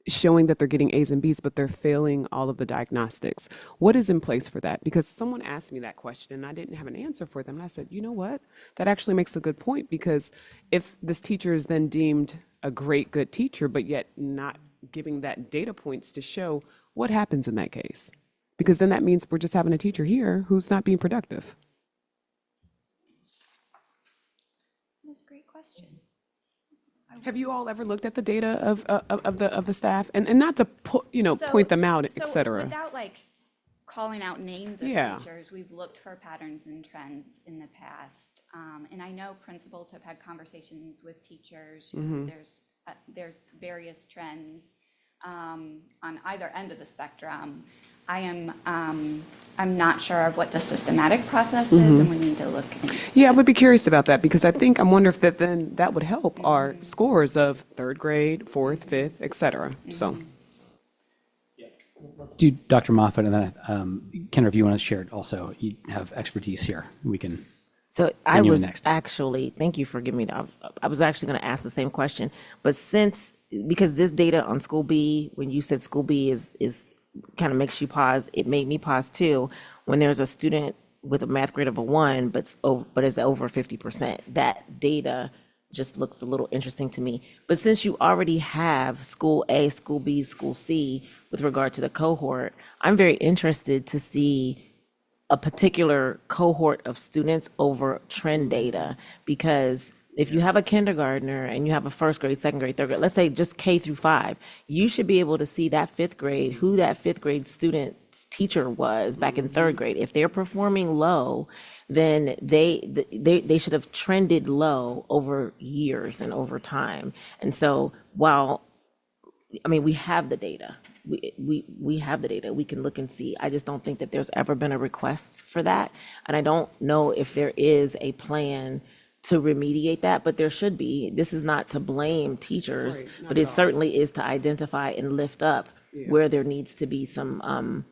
showing that they're getting A's and B's, but they're failing all of the diagnostics? What is in place for that? Because someone asked me that question and I didn't have an answer for them. And I said, you know what? That actually makes a good point, because if this teacher is then deemed a great, good teacher, but yet not giving that data points to show, what happens in that case? Because then that means we're just having a teacher here who's not being productive. That's a great question. Have you all ever looked at the data of the staff, and not to point them out, et cetera? Without like calling out names of Yeah. teachers, we've looked for patterns and trends in the past. And I know principals have had conversations with teachers. There's various trends on either end of the spectrum. I'm not sure of what the systematic process is, and we need to look into. Yeah, I would be curious about that, because I'm wondering if that would help our scores of 3rd grade, 4th, 5th, et cetera. So, Let's do Dr. Moffitt, and then Kendra, if you want to share it also, you have expertise here. We can. So I you in was next. actually, thank you for giving me that. I was actually going to ask the same question, but because this data on School B, when you said School B is kind of makes you pause, it made me pause too. When there's a student with a math grade of a 1, but is over 50%, that data just looks a little interesting to me. But since you already have School A, School B, School C with regard to the cohort, I'm very interested to see a particular cohort of students over trend data, because if you have a kindergartner and you have a 1st grade, 2nd grade, 3rd grade, let's say just K through 5, you should be able to see that 5th grade, who that 5th grade student's teacher was back in 3rd grade. If they're performing low, then they should have trended low over years and over time. And so we have the data. We have the data. We can look and see. I just don't think that there's ever been a request for that. And I don't know if there is a plan to remediate that, but there should be. This is not to blame teachers, but it certainly is to identify and lift up where there needs to be some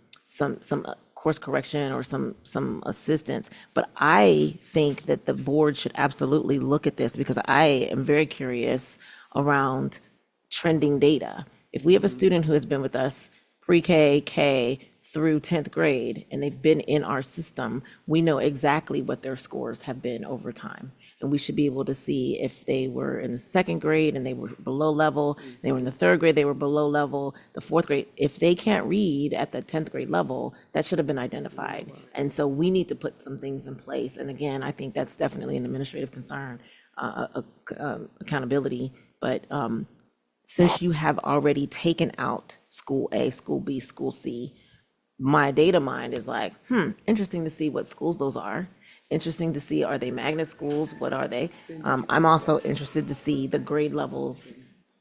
course correction or some assistance. But I think that the board should absolutely look at this, because I am very curious around trending data. If we have a student who has been with us pre-K, K through 10th grade, and they've been in our system, we know exactly what their scores have been over time. And we should be able to see if they were in the 2nd grade and they were below level, they were in the 3rd grade, they were below level, the 4th grade. If they can't read at the 10th grade level, that should have been identified. And so we need to put some things in place. And again, I think that's definitely an administrative concern, accountability. But since you have already taken out School A, School B, School C, my data mind is like, interesting to see what schools those are. Interesting to see, are they magnet schools? What are they? I'm also interested to see the grade levels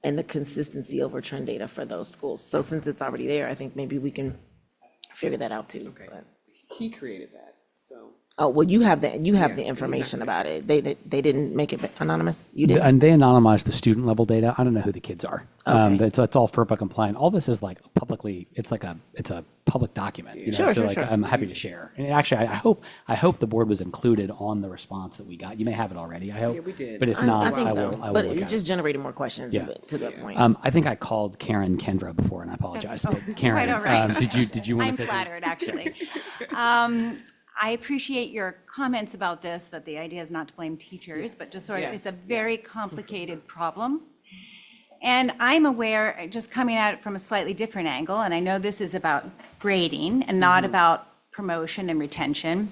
and the consistency over trend data for those schools. So since it's already there, I think maybe we can figure that out too. Okay. but- He created that, so. Oh, well, you have the information about it. They didn't make it anonymous? You did? And they anonymize the student level data. I don't know who the kids are. Okay. It's all FERPA compliant. All this is like publicly, it's a public document. You know? Sure, so sure, like, sure. I'm happy to share. And actually, I hope the board was included on the response that we got. You may have it already, I hope. Yeah, we did. But if I not, think I so, will but look it at just it. generated more questions Yeah. to that point. I think I called Karen Kendra before, and I apologize. But Karen, quite all right. did you want I'm to say something? flattered, actually. I appreciate your comments about this, that the idea is not to blame teachers, but just sort of, it's a yes, very complicated problem. And I'm aware, just coming at it from a slightly different angle, and I know this is about grading and not about promotion and retention,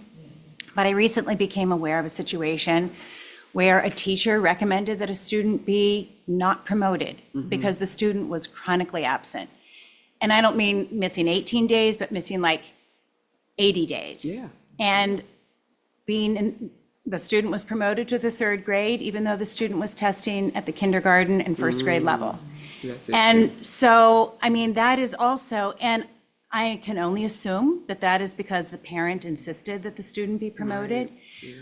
but I recently became aware of a situation where a teacher recommended that a student be not promoted because the student was chronically absent. And I don't mean missing 18 days, but missing like 80 days. Yeah. And the student was promoted to the third grade, even though the student was testing at the kindergarten and first grade level. See, that's it. And so, I mean, that is also, and I can only assume that that is because the parent insisted that the student be promoted.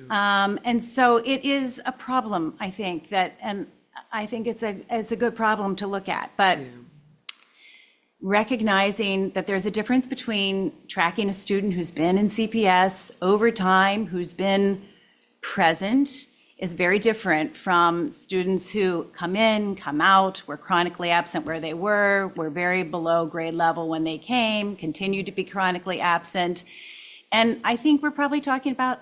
And so it is a problem, I think, and I think it's a good problem to look at. But recognizing that there's a difference between tracking a student who's been in CPS over time, who's been present, is very different from students who come in, come out, were chronically absent where they were very below grade level when they came, continue to be chronically absent. And I think we're probably talking about,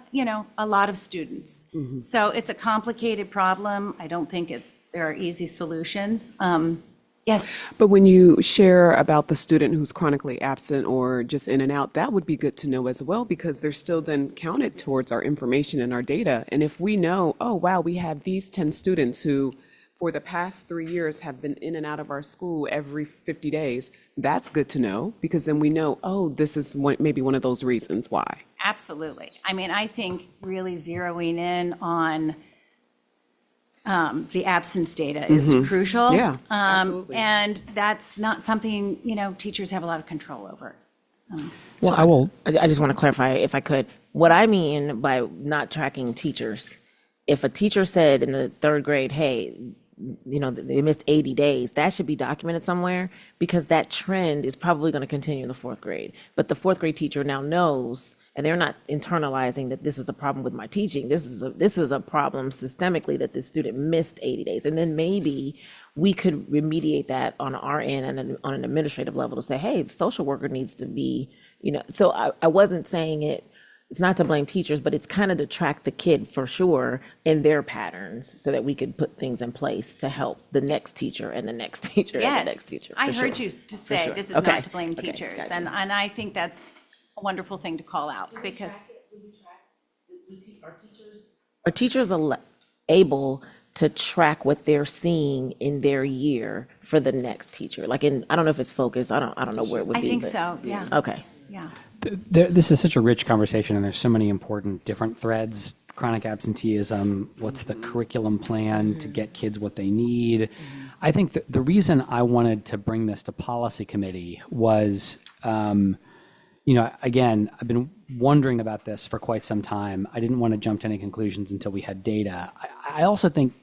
a lot of students. So it's a complicated problem. I don't think there are easy solutions. Yes. But when you share about the student who's chronically absent or just in and out, that would be good to know as well, because they're still then counted towards our information and our data. And if we know, oh, wow, we have these 10 students who, for the past 3 years, have been in and out of our school every 50 days, that's good to know, because then we know, oh, this is maybe one of those reasons why. Absolutely. I mean, I think really zeroing in on the absence data is crucial. Yeah, absolutely. And that's not something, teachers have a lot of control over. Well, I will. I just want to clarify, if I could, what I mean by not tracking teachers. If a teacher said in the third grade, hey, they missed 80 days, that should be documented somewhere, because that trend is probably going to continue in the fourth grade. But the fourth grade teacher now knows, and they're not internalizing that this is a problem with my teaching. This is a problem systemically that this student missed 80 days. And then maybe we could remediate that on our end and on an administrative level to say, hey, the social worker needs to be, so I wasn't saying it's not to blame teachers, but it's kind of to track the kid for sure in their patterns so that we could put things in place to help the next teacher and the next teacher and the next teacher. I for heard sure. you to say sure. this is Okay. not to blame Okay, teachers. gotcha. And I think that's a wonderful thing to call out because Are teachers able to track what they're seeing in their year for the next teacher? Like I don't know if it's focused, I don't know where it would I be. think but- so, yeah. Okay. Yeah. This is such a rich conversation, and there's so many important different threads. Chronic absenteeism, what's the curriculum plan to get kids what they need? I think that the reason I wanted to bring this to policy committee was, again, I've been wondering about this for quite some time. I didn't want to jump to any conclusions until we had data. I also think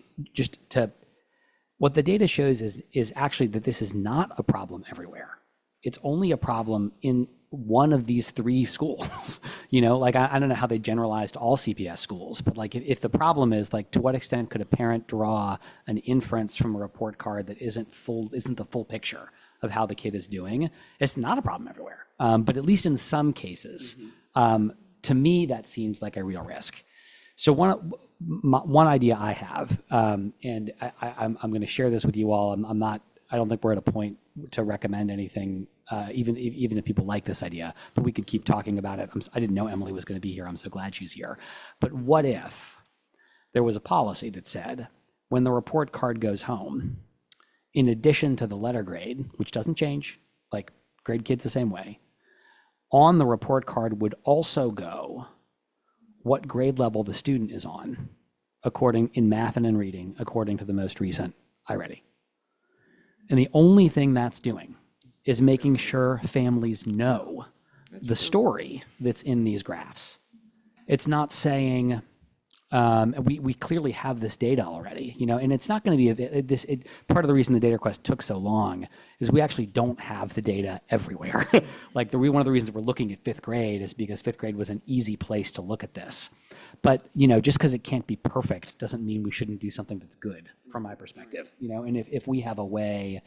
what the data shows is actually that this is not a problem everywhere. It's only a problem in one of these three schools. I don't know how they generalized all CPS schools, but like if the problem is like, to what extent could a parent draw an inference from a report card that isn't the full picture of how the kid is doing? It's not a problem everywhere, but at least in some cases, to me that seems like a real risk. So one idea I have, and I'm going to share this with you all. I don't think we're at a point to recommend anything, even if people like this idea, but we could keep talking about it. I didn't know Emily was going to be here. I'm so glad she's here. But what if there was a policy that said, when the report card goes home, in addition to the letter grade, which doesn't change, like grade kids the same way, on the report card would also go what grade level the student is on, in math and in reading, according to the most recent iReady. And the only thing that's doing is making sure families know the story that's in these graphs. It's not saying, we clearly have this data already, and it's not going to be part of the reason the data request took so long is we actually don't have the data everywhere. Like one of the reasons we're looking at fifth grade is because fifth grade was an easy place to look at this. But, just because it can't be perfect doesn't mean we shouldn't do something that's good from my perspective, and if we have a way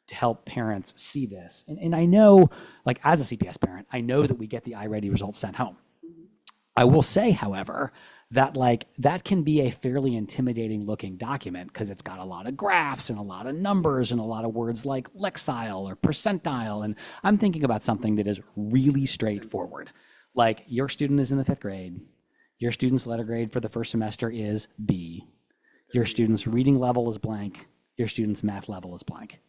to help parents see this, and I know, like as a CPS parent, I know that we get the iReady results sent home. I will say, however, that that can be a fairly intimidating looking document because it's got a lot of graphs and a lot of numbers and a lot of words like lexile or percentile. And I'm thinking about something that is really straightforward. Like your student is in the fifth grade. Your student's letter grade for the first semester is B. Your student's reading level is blank. Your student's math level is blank.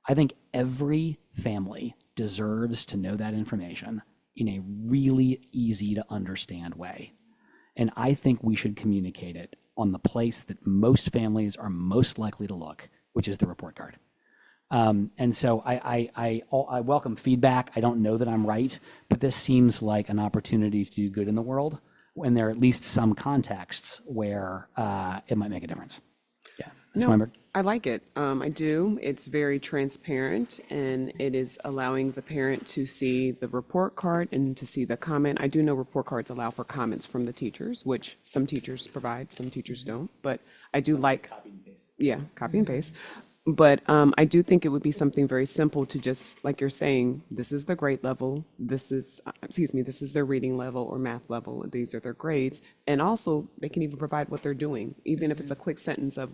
I think every family deserves to know that information in a really easy to understand way. And I think we should communicate it on the place that most families are most likely to look, which is the report card. And so I welcome feedback. I don't know that I'm right, but this seems like an opportunity to do good in the world when there are at least some contexts where it might make a difference. Yeah. Ms. Weinberg? I like it. I do. It's very transparent, and it is allowing the parent to see the report card and to see the comment. I do know report cards allow for comments from the teachers, which some teachers provide, some teachers don't. But I do like copy and paste. Yeah, copy and paste. But I do think it would be something very simple to just, like you're saying, this is the grade level, this is their reading level or math level, these are their grades. And also, they can even provide what they're doing, even if it's a quick sentence of,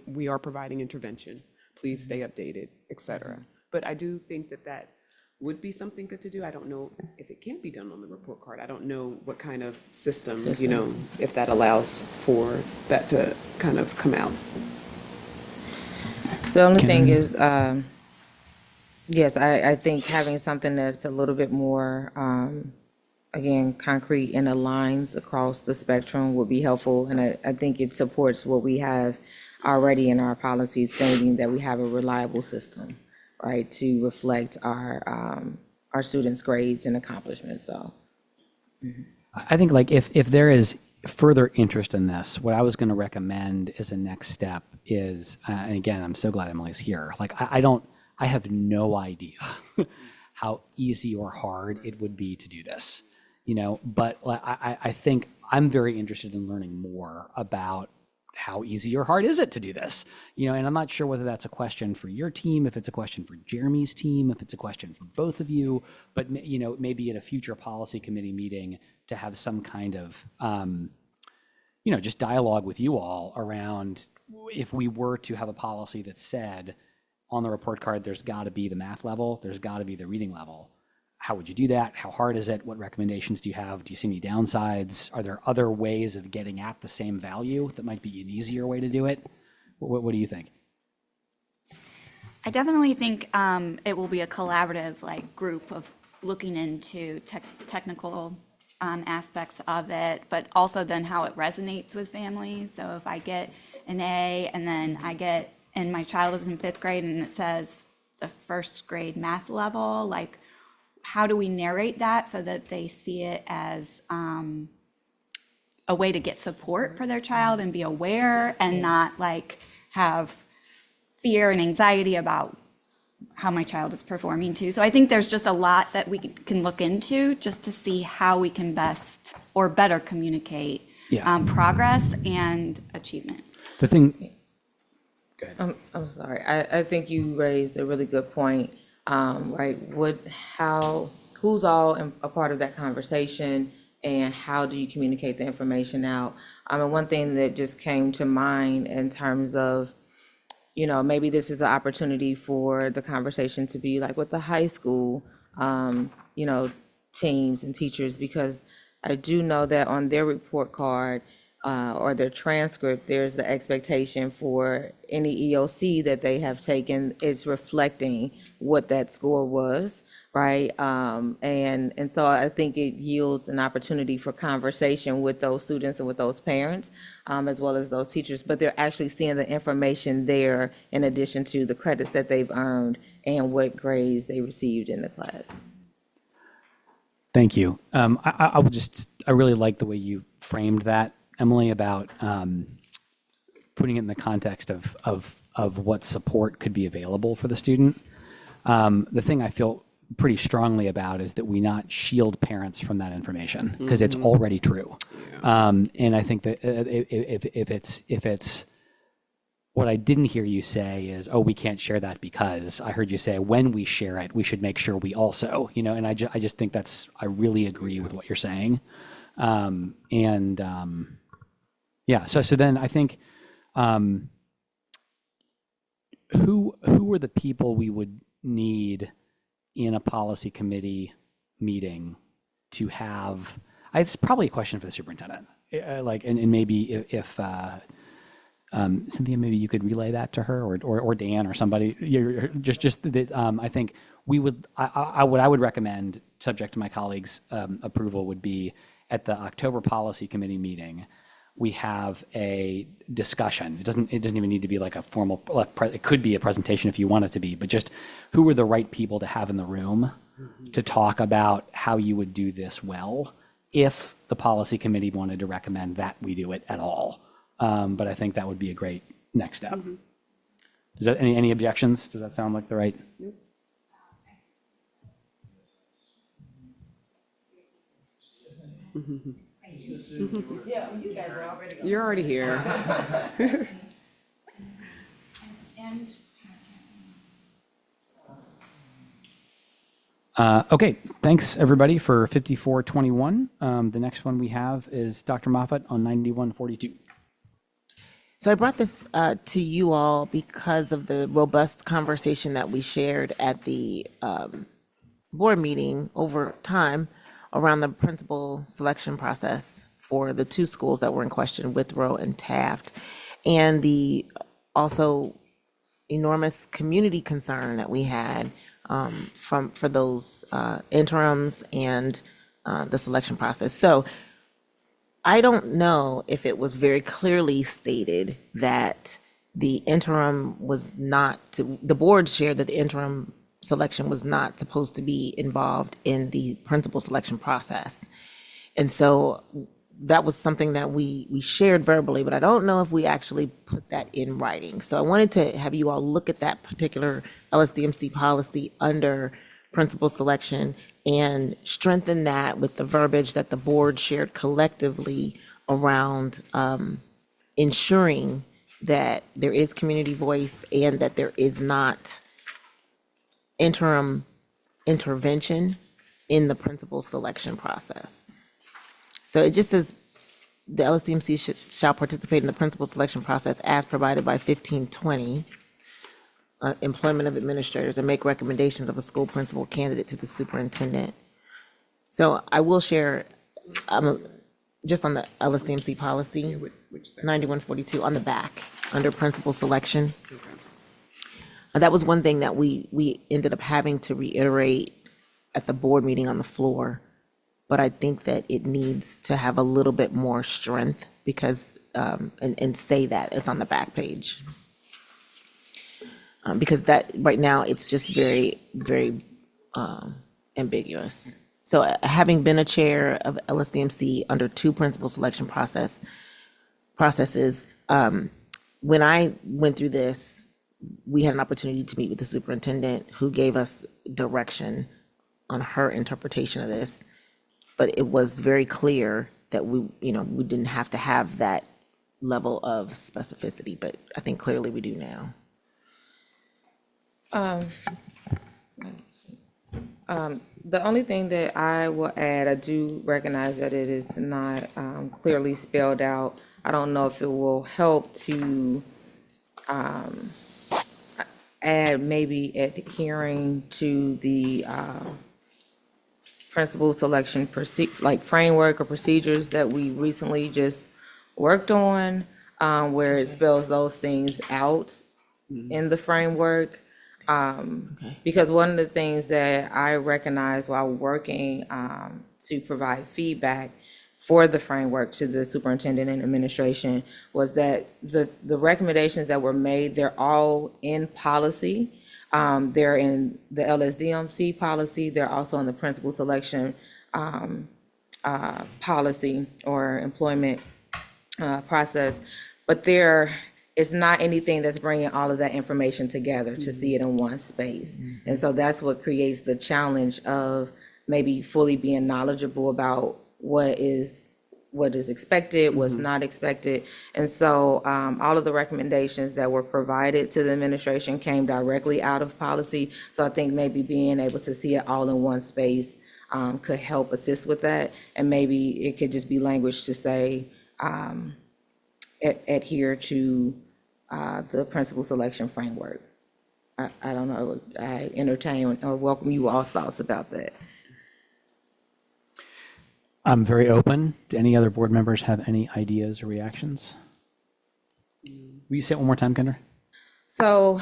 we are providing intervention, please stay updated, et cetera. But I do think that would be something good to do. I don't know if it can be done on the report card. I don't know what kind of system, if that allows for that to kind of come out. The only thing is, yes, I think having something that's a little bit more, again, concrete and aligns across the spectrum would be helpful. And I think it supports what we have already in our policies, stating that we have a reliable system, right, to reflect our students' grades and accomplishments. So I think if there is further interest in this, what I was going to recommend as a next step is, and again, I'm so glad Emily's here. I have no idea how easy or hard it would be to do this, but I think I'm very interested in learning more about how easy or hard is it to do this, and I'm not sure whether that's a question for your team, if it's a question for Jeremy's team, if it's a question for both of you, but maybe at a future policy committee meeting to have some kind of, just dialogue with you all around if we were to have a policy that said on the report card, there's got to be the math level, there's got to be the reading level. How would you do that? How hard is it? What recommendations do you have? Do you see any downsides? Are there other ways of getting at the same value that might be an easier way to do it? What do you think? I definitely think it will be a collaborative group of looking into technical aspects of it, but also then how it resonates with families. So if I get an A and then and my child is in fifth grade and it says the first grade math level, how do we narrate that so that they see it as a way to get support for their child and be aware and not have fear and anxiety about how my child is performing too. So I think there's just a lot that we can look into just to see how we can best or better communicate progress and achievement. The thing, go ahead. I'm sorry. I think you raised a really good point. Right? Who's all a part of that conversation, and how do you communicate the information out? And one thing that just came to mind in terms of, maybe this is an opportunity for the conversation to be with the high school, teams and teachers, because I do know that on their report card, or their transcript, there's the expectation for any EOC that they have taken, it's reflecting what that score was, right? And so I think it yields an opportunity for conversation with those students and with those parents, as well as those teachers, but they're actually seeing the information there in addition to the credits that they've earned and what grades they received in the class. Thank you. I will just, I really like the way you framed that, Emily, about putting it in the context of what support could be available for the student. The thing I feel pretty strongly about is that we not shield parents from that information because it's already true. And I think that if it's what I didn't hear you say is, oh, we can't share that because I heard you say when we share it, we should make sure we also, and I just think I really agree with what you're saying. Yeah, so then I think, who are the people we would need in a policy committee meeting to have, it's probably a question for the superintendent. And maybe if Cynthia, maybe you could relay that to her or Dan or somebody. Just that I think we would, what I would recommend, subject to my colleagues' approval, would be at the October policy committee meeting, we have a discussion. It doesn't even need to be like a formal, it could be a presentation if you want it to be, but just who are the right people to have in the room to talk about how you would do this well if the policy committee wanted to recommend that we do it at all. But I think that would be a great next step. Is that any objections? Does that sound like the right? You're already here. Okay, thanks everybody for 5421. The next one we have is Dr. Moffat on 9142. So I brought this to you all because of the robust conversation that we shared at the board meeting over time around the principal selection process for the two schools that were in question, Withrow and Taft, and the also enormous community concern that we had for those interims and the selection process. So I don't know if it was very clearly stated that the interim was not the board shared that the interim selection was not supposed to be involved in the principal selection process. And so that was something that we shared verbally, but I don't know if we actually put that in writing. So I wanted to have you all look at that particular LSDMC policy under principal selection and strengthen that with the verbiage that the board shared collectively around ensuring that there is community voice and that there is not interim intervention in the principal selection process. So it just says the LSDMC shall participate in the principal selection process as provided by 1520, employment of administrators, and make recommendations of a school principal candidate to the superintendent. So I will share, just on the LSDMC policy, 9142 on the back, under principal selection. That was one thing that we ended up having to reiterate at the board meeting on the floor. But I think that it needs to have a little bit more strength because, and say that it's on the back page. Because that, right now, it's just very, very ambiguous. So having been a chair of LSDMC under two principal selection processes, when I went through this, we had an opportunity to meet with the superintendent who gave us direction on her interpretation of this. But it was very clear that we didn't have to have that level of specificity, but I think clearly we do now. The only thing that I will add, I do recognize that it is not clearly spelled out. I don't know if it will help to add maybe adhering to the principal selection framework or procedures that we recently just worked on, where it spells those things out in the framework. Because one of the things that I recognized while working to provide feedback for the framework to the superintendent and administration was that the recommendations that were made, they're all in policy. They're in the LSDMC policy. They're also in the principal selection policy or employment process, but there is not anything that's bringing all of that information together to see it in one space. And so that's what creates the challenge of maybe fully being knowledgeable about what is expected, what's not expected. And so all of the recommendations that were provided to the administration came directly out of policy. So I think maybe being able to see it all in one space could help assist with that. And maybe it could just be language to say, adhere to the principal selection framework. I don't know, I entertain or welcome you all thoughts about that. I'm very open. Do any other board members have any ideas or reactions? Will you say it one more time, Kendra? So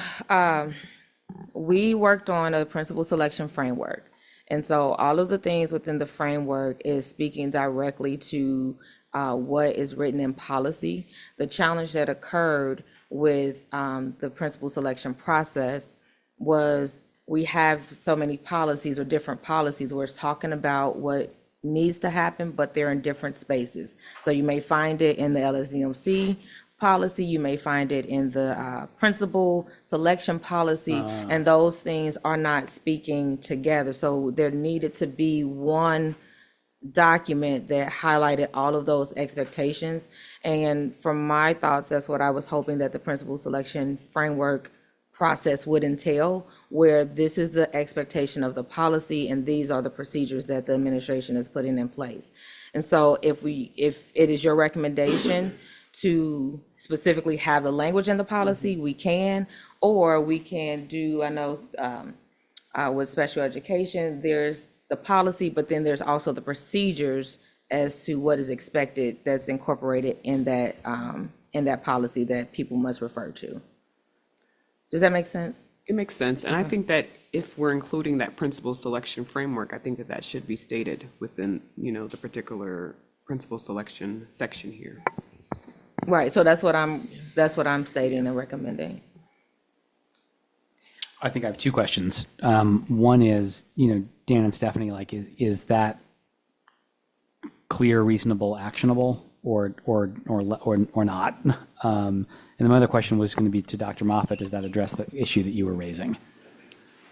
we worked on a principal selection framework. And so all of the things within the framework is speaking directly to what is written in policy. The challenge that occurred with the principal selection process was we have so many policies or different policies where it's talking about what needs to happen, but they're in different spaces. So you may find it in the LSDMC policy, you may find it in the principal selection policy, and those things are not speaking together. So there needed to be one document that highlighted all of those expectations. And from my thoughts, that's what I was hoping that the principal selection framework process would entail, where this is the expectation of the policy and these are the procedures that the administration is putting in place. And so if it is your recommendation to specifically have the language in the policy, we can, or we can do, I know with special education, there's the policy, but then there's also the procedures as to what is expected that's incorporated in that policy that people must refer to. Does that make sense? It makes sense. And I think that if we're including that principal selection framework, I think that that should be stated within, the particular principal selection section here. Right, so that's what I'm stating and recommending. I think I have two questions. One is, Dan and Stephanie, like, is that clear, reasonable, actionable, or not? And my other question was going to be to Dr. Moffat. Does that address the issue that you were raising?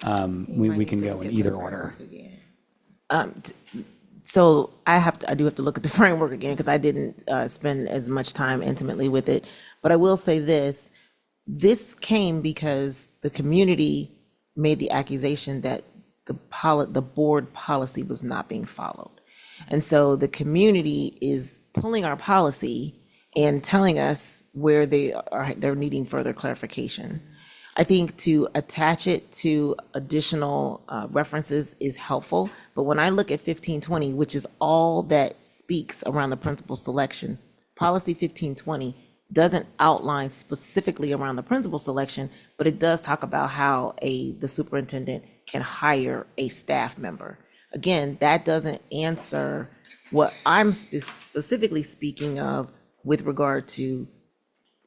We can go in either order. So I do have to look at the framework again because I didn't spend as much time intimately with it. But I will say this came because the community made the accusation that the board policy was not being followed. And so the community is pulling our policy and telling us where they're needing further clarification. I think to attach it to additional references is helpful, but when I look at 1520, which is all that speaks around the principal selection, policy 1520 doesn't outline specifically around the principal selection, but it does talk about how the superintendent can hire a staff member. Again, that doesn't answer what I'm specifically speaking of with regard to,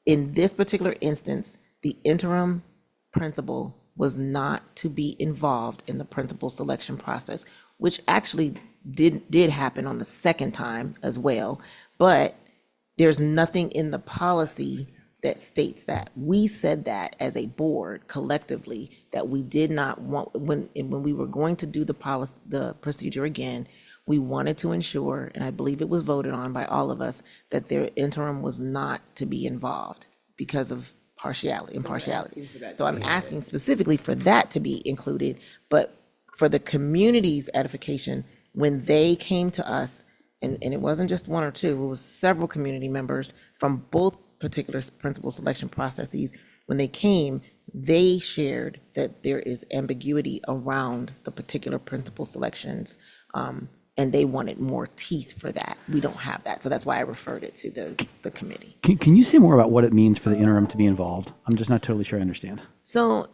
in this particular instance, the interim principal was not to be involved in the principal selection process, which actually did happen on the second time as well. But there's nothing in the policy that states that. We said that as a board collectively, that we did not want, when we were going to do the procedure again, we wanted to ensure, and I believe it was voted on by all of us, that their interim was not to be involved because of impartiality. So I'm asking specifically for that to be included, but for the community's edification, when they came to us, and it wasn't just one or two, it was several community members from both particular principal selection processes. When they came, they shared that there is ambiguity around the particular principal selections, and they wanted more teeth for that. We don't have that, so that's why I referred it to the committee. Can you say more about what it means for the interim to be involved? I'm just not totally sure I understand. So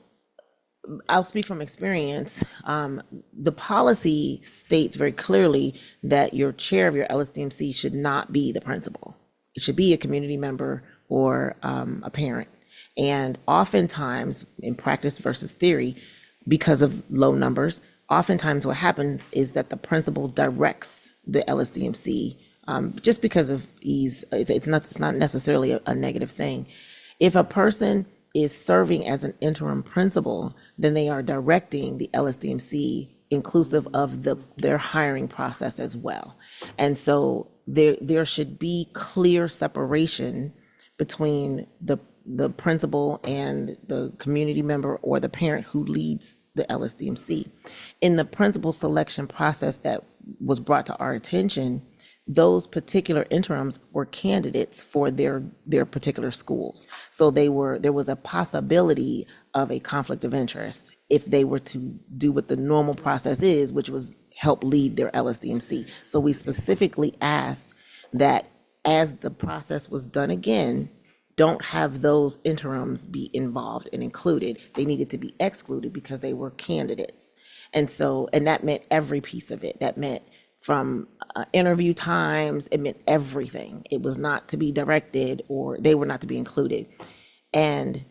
I'll speak from experience. The policy states very clearly that your chair of your LSDMC should not be the principal. It should be a community member or a parent. And oftentimes, in practice versus theory, because of low numbers, oftentimes what happens is that the principal directs the LSDMC, just because of ease. It's not necessarily a negative thing. If a person is serving as an interim principal, then they are directing the LSDMC inclusive of their hiring process as well. And so there should be clear separation between the principal and the community member or the parent who leads the LSDMC. In the principal selection process that was brought to our attention, those particular interims were candidates for their particular schools. So there was a possibility of a conflict of interest if they were to do what the normal process is, which was help lead their LSDMC. So we specifically asked that as the process was done again, don't have those interims be involved and included. They needed to be excluded because they were candidates. And that meant every piece of it. That meant from interview times, it meant everything. It was not to be directed, or they were not to be included. And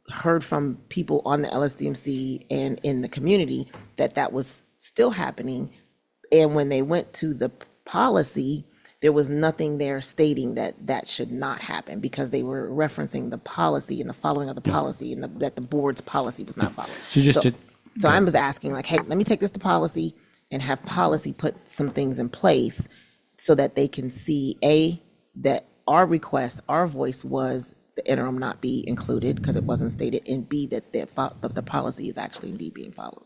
heard from people on the LSDMC and in the community that was still happening. And when they went to the policy, there was nothing there stating that should not happen, because they were referencing the policy and the following of the policy, and that the board's policy was not followed. So I was asking, like, hey, let me take this to policy and have policy put some things in place so that they can see, that our request, our voice was the interim not be included because it wasn't stated, and B, that the policy is actually indeed being followed.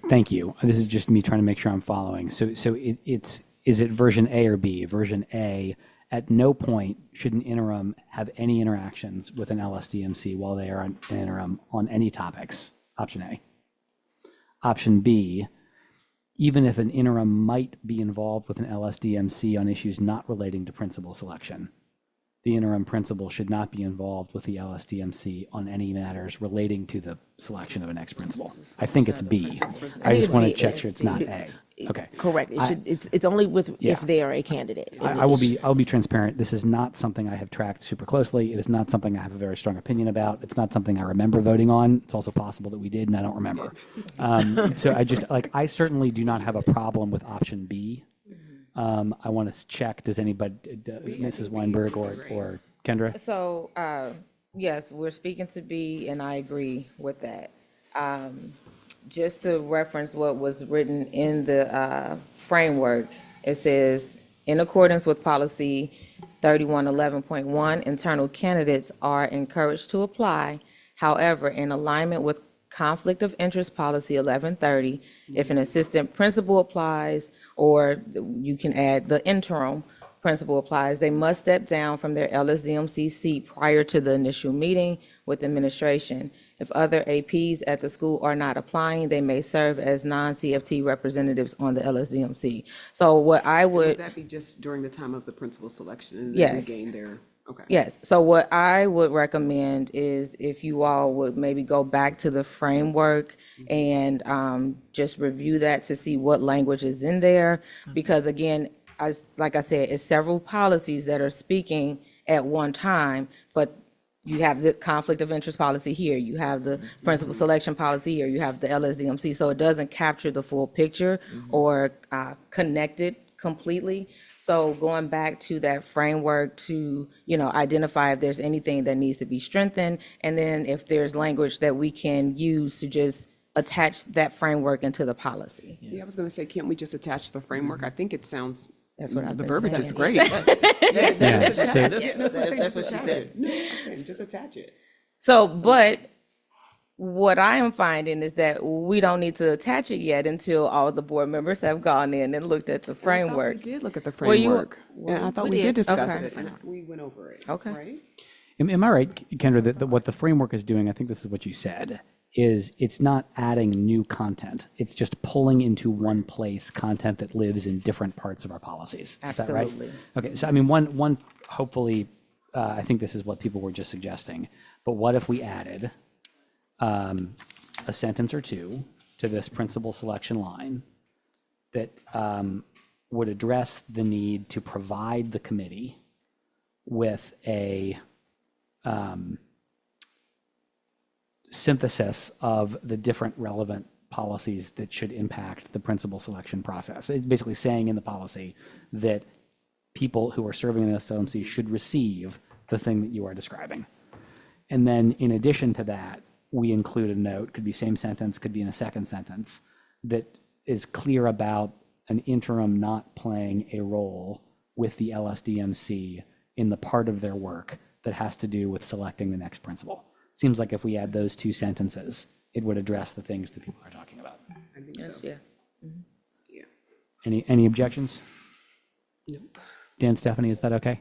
Thank you. This is just me trying to make sure I'm following. So is it version A or B? Version A, at no point should an interim have any interactions with an LSDMC while they are an interim on any topics. Option A. Option B, even if an interim might be involved with an LSDMC on issues not relating to principal selection, the interim principal should not be involved with the LSDMC on any matters relating to the selection of an next principal. I think it's B. I just want to check sure it's not A. Okay. Correct. It's only if they are a candidate. I'll be transparent. This is not something I have tracked super closely. It is not something I have a very strong opinion about. It's not something I remember voting on. It's also possible that we did and I don't remember. So I certainly do not have a problem with option B. I want to check, does anybody, Mrs. Weinberg or Kendra? So, yes, we're speaking to B, and I agree with that. Just to reference what was written in the framework, it says, in accordance with policy 3111.1, internal candidates are encouraged to apply. However, in alignment with conflict of interest policy 1130, if an assistant principal applies, or you can add the interim principal applies, they must step down from their LSDMC seat prior to the initial meeting with administration. If other APs at the school are not applying, they may serve as non-CFT representatives on the LSDMC. So what I Would that be just during the time of the principal selection and then Yes. again there? Okay. Yes, so what I would recommend is if you all would maybe go back to the framework and just review that to see what language is in there. Because again, like I said, it's several policies that are speaking at one time, but you have the conflict of interest policy here, you have the principal selection policy here, you have the LSDMC, so it doesn't capture the full picture or connect it completely. So going back to that framework to, identify if there's anything that needs to be strengthened, and then if there's language that we can use to just attach that framework into the policy. Yeah, I was going to say, can't we just attach the framework? I think it sounds, That's what I've the been verbiage is saying. great. Yeah, so- That's what she said. Just attach it. So, but what I am finding is that we don't need to attach it yet until all the board members have gone in and looked at the framework. We did look at the Well, you- framework. And I thought we did discuss Okay. it. And we went over it. Okay. Right? Am I right, Kendra, that what the framework is doing, I think this is what you said, is it's not adding new content. It's just pulling into one place content that lives in different parts of our policies. Is that right? Absolutely. Okay, so I mean, one hopefully, I think this is what people were just suggesting, but what if we added a sentence or two to this principal selection line that would address the need to provide the committee with a synthesis of the different relevant policies that should impact the principal selection process. It's basically saying in the policy that people who are serving in the SLMC should receive the thing that you are describing. And then in addition to that, we include a note, could be same sentence, could be in a second sentence, that is clear about an interim not playing a role with the LSDMC in the part of their work that has to do with selecting the next principal. Seems like if we add those two sentences, it would address the things that people are talking about. I think Yes, so. yeah. Yeah. Any objections? Nope. Dan, Stephanie, is that okay?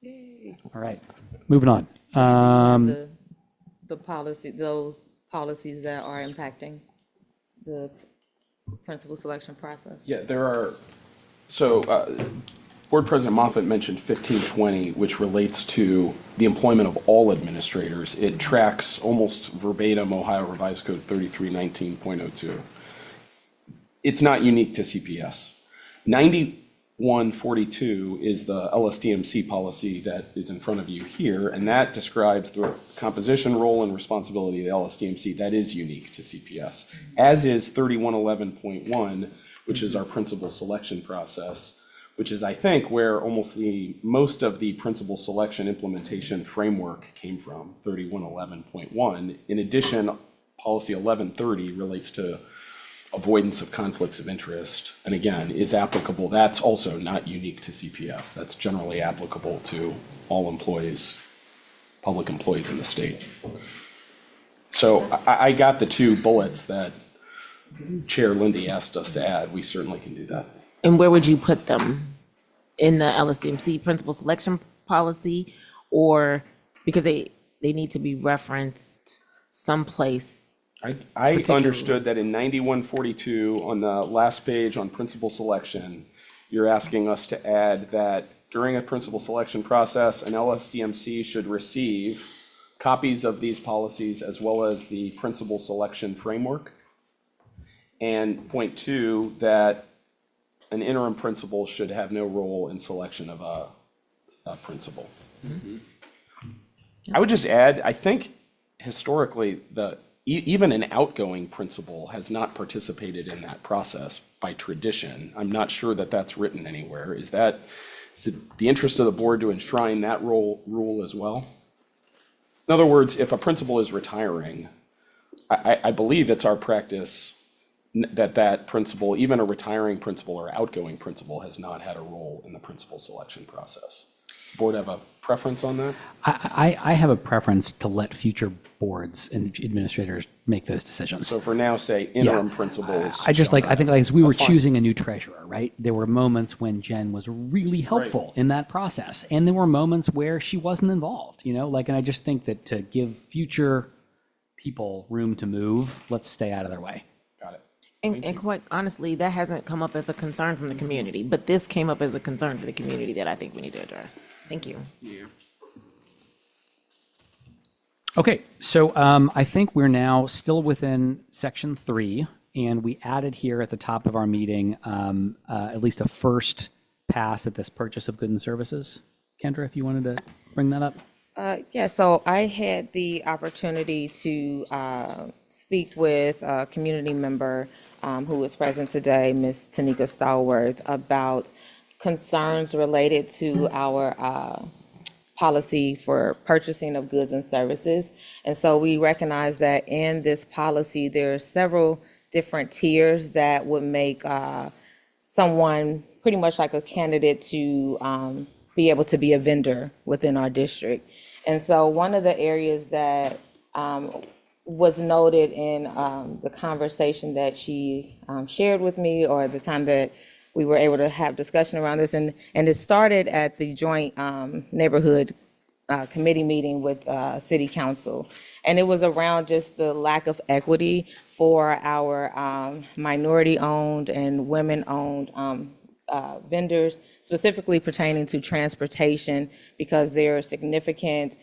Yay. All right, moving on. The policy, those policies that are impacting the principal selection process. Yeah, there are, so Board President Moffett mentioned 1520, which relates to the employment of all administrators. It tracks almost verbatim Ohio Revised Code 3319.02. It's not unique to CPS. 9142 is the LSDMC policy that is in front of you here, and that describes the composition, role, and responsibility of the LSDMC. That is unique to CPS, as is 3111.1, which is our principal selection process, which is, I think, where most of the principal selection implementation framework came from, 3111.1. In addition, policy 1130 relates to avoidance of conflicts of interest, and again, is applicable. That's also not unique to CPS. That's generally applicable to all employees, public employees in the state. So I got the two bullets that Chair Lindy asked us to add. We certainly can do that. And where would you put them? In the LSDMC principal selection policy, or because they need to be referenced someplace? I understood that in 9142, on the last page on principal selection, you're asking us to add that during a principal selection process, an LSDMC should receive copies of these policies as well as the principal selection framework. And point two, that an interim principal should have no role in selection of a principal. I would just add, I think historically, even an outgoing principal has not participated in that process by tradition. I'm not sure that that's written anywhere. Is it the interest of the board to enshrine that rule as well? In other words, if a principal is retiring, I believe it's our practice that principal, even a retiring principal or outgoing principal, has not had a role in the principal selection process. Board have a preference on that? I have a preference to let future boards and administrators make those decisions. So for now, say interim principals. I think as we were That's fine. choosing a new treasurer, right? There were moments when Jen was really helpful in that process. And there were moments where she wasn't involved, and I just think that to give future people room to move, let's stay out of their way. Got it. And quite honestly, that hasn't come up as a concern from the community, but this came up as a concern for the community that I think we need to address. Thank you. Yeah. Okay, so I think we're now still within section 3, and we added here at the top of our meeting at least a first pass at this purchase of goods and services. Kendra, if you wanted to bring that up. Yeah, so I had the opportunity to speak with a community member who was present today, Ms. Tanika Stallworth, about concerns related to our policy for purchasing of goods and services. And so we recognize that in this policy, there are several different tiers that would make someone pretty much like a candidate to be able to be a vendor within our district. And so one of the areas that was noted in the conversation that she shared with me, or the time that we were able to have discussion around this, and it started at the joint neighborhood committee meeting with city council. And it was around just the lack of equity for our minority-owned and women-owned vendors, specifically pertaining to transportation, because there are significant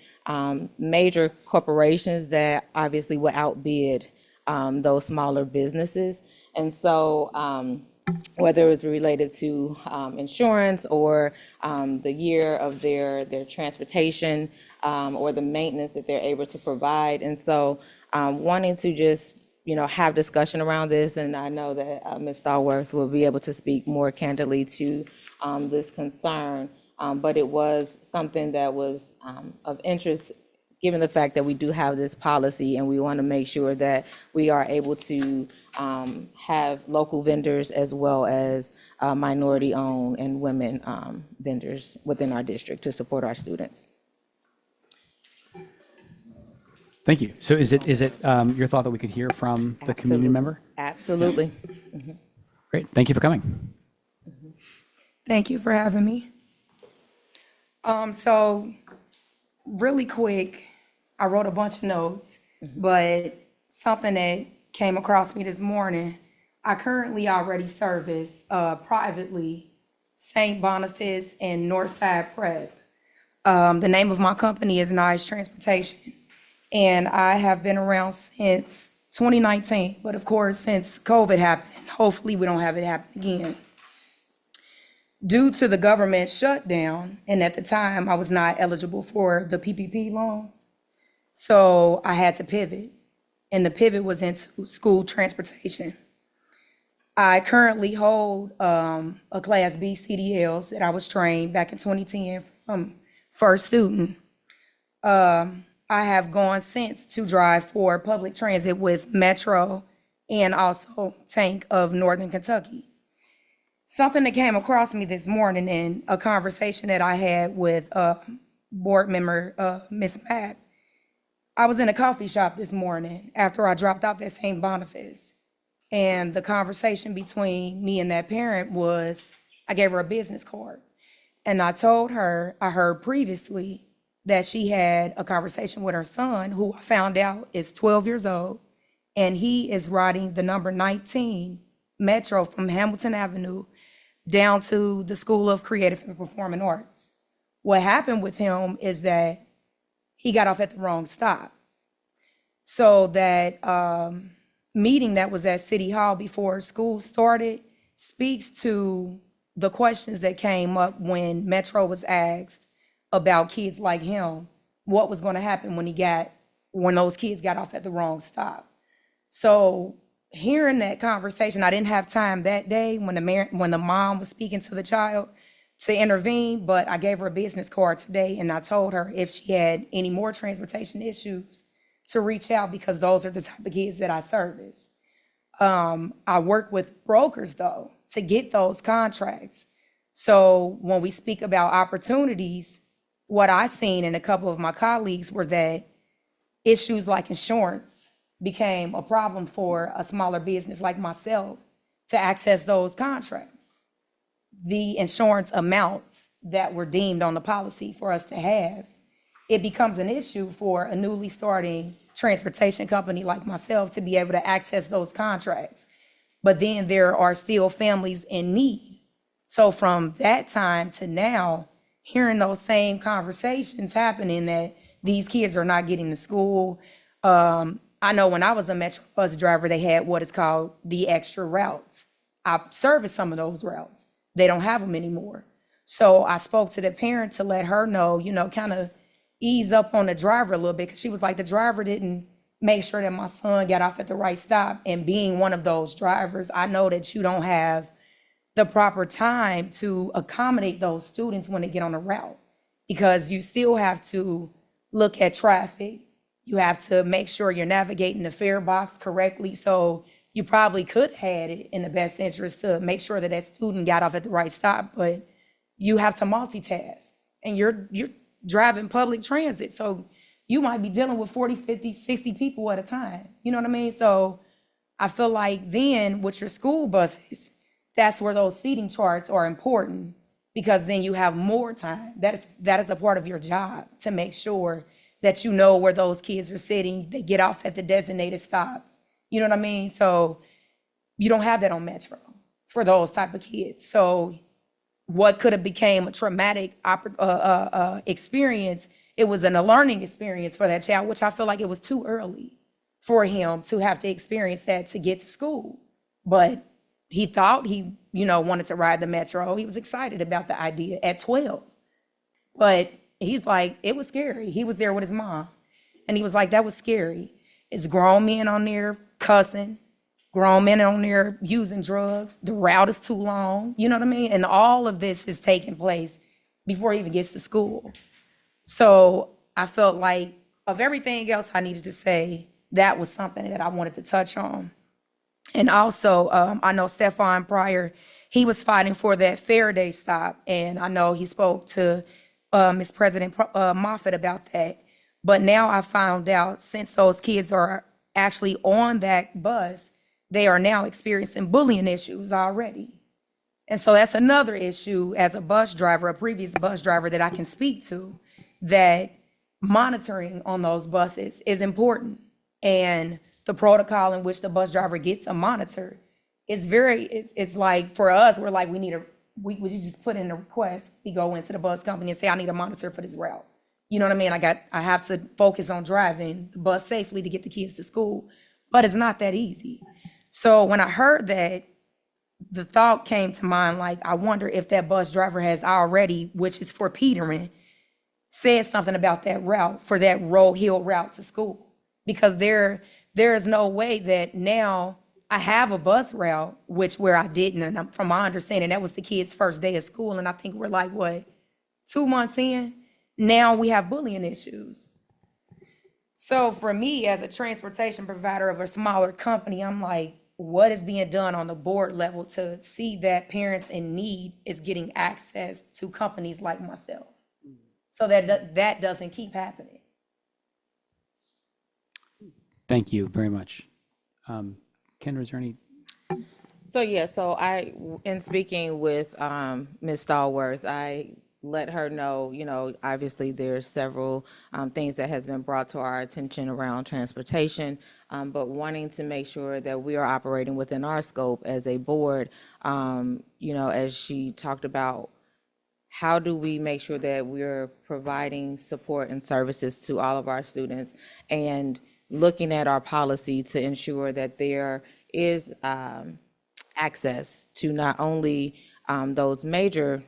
major corporations that obviously will outbid those smaller businesses. And so whether it was related to insurance or the year of their transportation or the maintenance that they're able to provide. And so wanting to just, have discussion around this, and I know that Ms. Stallworth will be able to speak more candidly to this concern. But it was something that was of interest, given the fact that we do have this policy, and we want to make sure that we are able to have local vendors as well as minority-owned and women vendors within our district to support our students. Thank you. So is it your thought that we could hear from the community member? Absolutely. Great. Thank you for coming. Thank you for having me. So really quick, I wrote a bunch of notes, but something that came across me this morning, I currently already service privately St. Boniface and Northside Prep. The name of my company is Nice Transportation, and I have been around since 2019, but of course, since COVID happened, hopefully we don't have it happen again. Due to the government shutdown, and at the time, I was not eligible for the PPP loans, so I had to pivot, and the pivot was into school transportation. I currently hold a Class B CDLs that I was trained back in 2010 from First Student. I have gone since to drive for public transit with Metro and also Tank of Northern Kentucky. Something that came across me this morning in a conversation that I had with board member Ms. Mack. I was in a coffee shop this morning after I dropped off at St. Boniface. And the conversation between me and that parent was, I gave her a business card. And I told her, I heard previously that she had a conversation with her son, who I found out is 12 years old, and he is riding the number 19 Metro from Hamilton Avenue down to the School of Creative and Performing Arts. What happened with him is that he got off at the wrong stop. So that meeting that was at City Hall before school started speaks to the questions that came up when Metro was asked about kids like him, what was going to happen when those kids got off at the wrong stop. So hearing that conversation, I didn't have time that day when the mom was speaking to the child to intervene, but I gave her a business card today, and I told her if she had any more transportation issues to reach out, because those are the type of kids that I service. I work with brokers though to get those contracts. So when we speak about opportunities, what I seen in a couple of my colleagues were that issues like insurance became a problem for a smaller business like myself to access those contracts. The insurance amounts that were deemed on the policy for us to have, it becomes an issue for a newly starting transportation company like myself to be able to access those contracts. But then there are still families in need. So from that time to now, hearing those same conversations happening, that these kids are not getting to school. I know when I was a Metro bus driver, they had what is called the extra routes. I serviced some of those routes. They don't have them anymore. So I spoke to the parent to let her know, kind of ease up on the driver a little bit, because she was like, the driver didn't make sure that my son got off at the right stop. And being one of those drivers, I know that you don't have the proper time to accommodate those students when they get on the route, because you still have to look at traffic. You have to make sure you're navigating the fare box correctly. So you probably could have had it in the best interest to make sure that that student got off at the right stop, but you have to multitask, and you're driving public transit. So you might be dealing with 40, 50, 60 people at a time. You know what I mean? So I feel like then with your school buses, that's where those seating charts are important, because then you have more time. That is a part of your job, to make sure that you know where those kids are sitting. They get off at the designated stops. You know what I mean? So you don't have that on Metro for those type of kids. So what could have became a traumatic experience, it was a learning experience for that child, which I feel like it was too early for him to have to experience that to get to school. But he thought he, wanted to ride the Metro. He was excited about the idea at 12. But he's like, it was scary. He was there with his mom. And he was like, that was scary. It's grown men on there cussing, grown men on there using drugs. The route is too long. You know what I mean? And all of this is taking place before he even gets to school. So I felt like of everything else I needed to say, that was something that I wanted to touch on. And also, I know Stefan Pryor, he was fighting for that Faraday stop. And I know he spoke to Ms. President Moffitt about that. But now I found out since those kids are actually on that bus, they are now experiencing bullying issues already. And so that's another issue as a bus driver, a previous bus driver that I can speak to, that monitoring on those buses is important. And the protocol in which the bus driver gets a monitor is it's like, for us, we're like, we just put in a request. We go into the bus company and say, I need a monitor for this route. You know what I mean? I have to focus on driving the bus safely to get the kids to school, but it's not that easy. So when I heard that, the thought came to mind, like, I wonder if that bus driver has already, which is for Peterman, said something about that route, for that Roll Hill route to school. Because there is no way that now I have a bus route, where I didn't, and from my understanding, that was the kid's first day of school, and I think we're like, 2 months in? Now we have bullying issues. So for me, as a transportation provider of a smaller company, I'm like, what is being done on the board level to see that parents in need is getting access to companies like myself, so that doesn't keep happening? Thank you very much. Kendra, is there any? So in speaking with Ms. Stallworth, I let her know, obviously there's several things that has been brought to our attention around transportation, but wanting to make sure that we are operating within our scope as a board, as she talked about, how do we make sure that we're providing support and services to all of our students, and looking at our policy to ensure that there is access to not only those major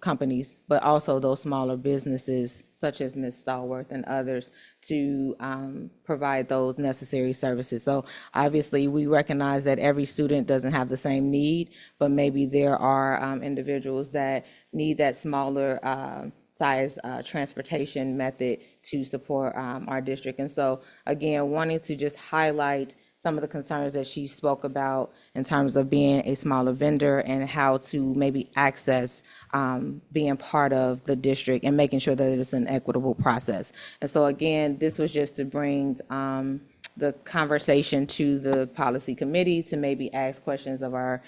companies, but also those smaller businesses such as Ms. Stallworth and others to provide those necessary services. So obviously we recognize that every student doesn't have the same need, but maybe there are individuals that need that smaller size transportation method to support our district. And so again, wanting to just highlight some of the concerns that she spoke about in terms of being a smaller vendor and how to maybe access being part of the district and making sure that it's an equitable process. And so again, this was just to bring the conversation to the policy committee, to maybe ask questions of our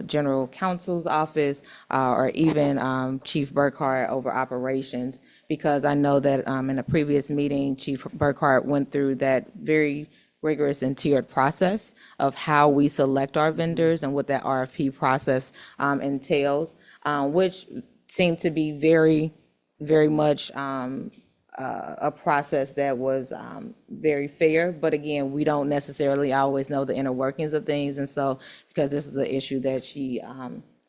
general counsel's office or even Chief Burkhart over operations, because I know that in a previous meeting, Chief Burkhart went through that very rigorous and tiered process of how we select our vendors and what that RFP process entails, which seemed to be very, very much a process that was very fair. But again, we don't necessarily always know the inner workings of things. And so because this was an issue that she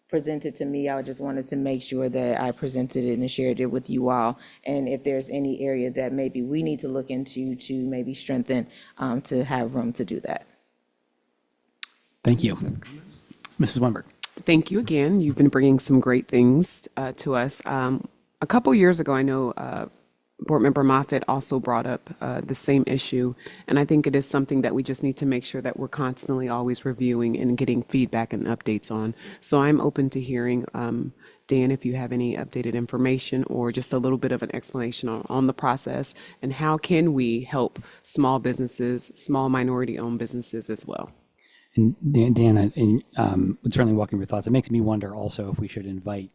presented to me, I just wanted to make sure that I presented it and shared it with you all. And if there's any area that maybe we need to look into to maybe strengthen, to have room to do that. Thank you. Mrs. Weinberg. Thank you again. You've been bringing some great things to us. A couple years ago, I know Board Member Moffitt also brought up the same issue, and I think it is something that we just need to make sure that we're constantly always reviewing and getting feedback and updates on. So I'm open to hearing, Dan, if you have any updated information or just a little bit of an explanation on the process, and how can we help small businesses, small minority-owned businesses as well. And Dan, would certainly welcome your thoughts. It makes me wonder also if we should invite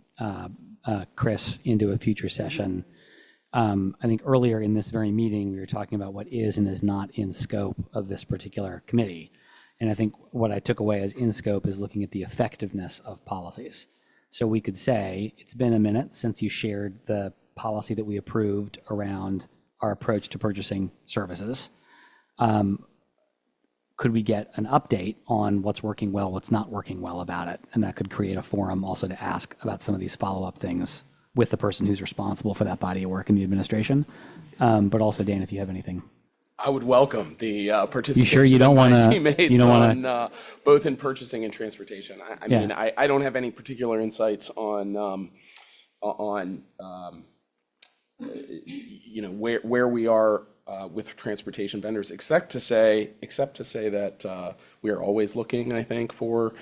Chris into a future session. I think earlier in this very meeting, we were talking about what is and is not in scope of this particular committee. And I think what I took away as in scope is looking at the effectiveness of policies. So we could say, it's been a minute since you shared the policy that we approved around our approach to purchasing services. could we get an update on what's working well, what's not working well about it? And that could create a forum also to ask about some of these follow-up things with the person who's responsible for that body of work in the administration. But also, Dan, if you have anything. I would welcome the participation. You sure you don't of my wanna- teammates you don't wanna- on both in purchasing and transportation. I Yeah. mean, I don't have any particular insights on you know, where we are with transportation vendors, except to say that we are always looking, I think, for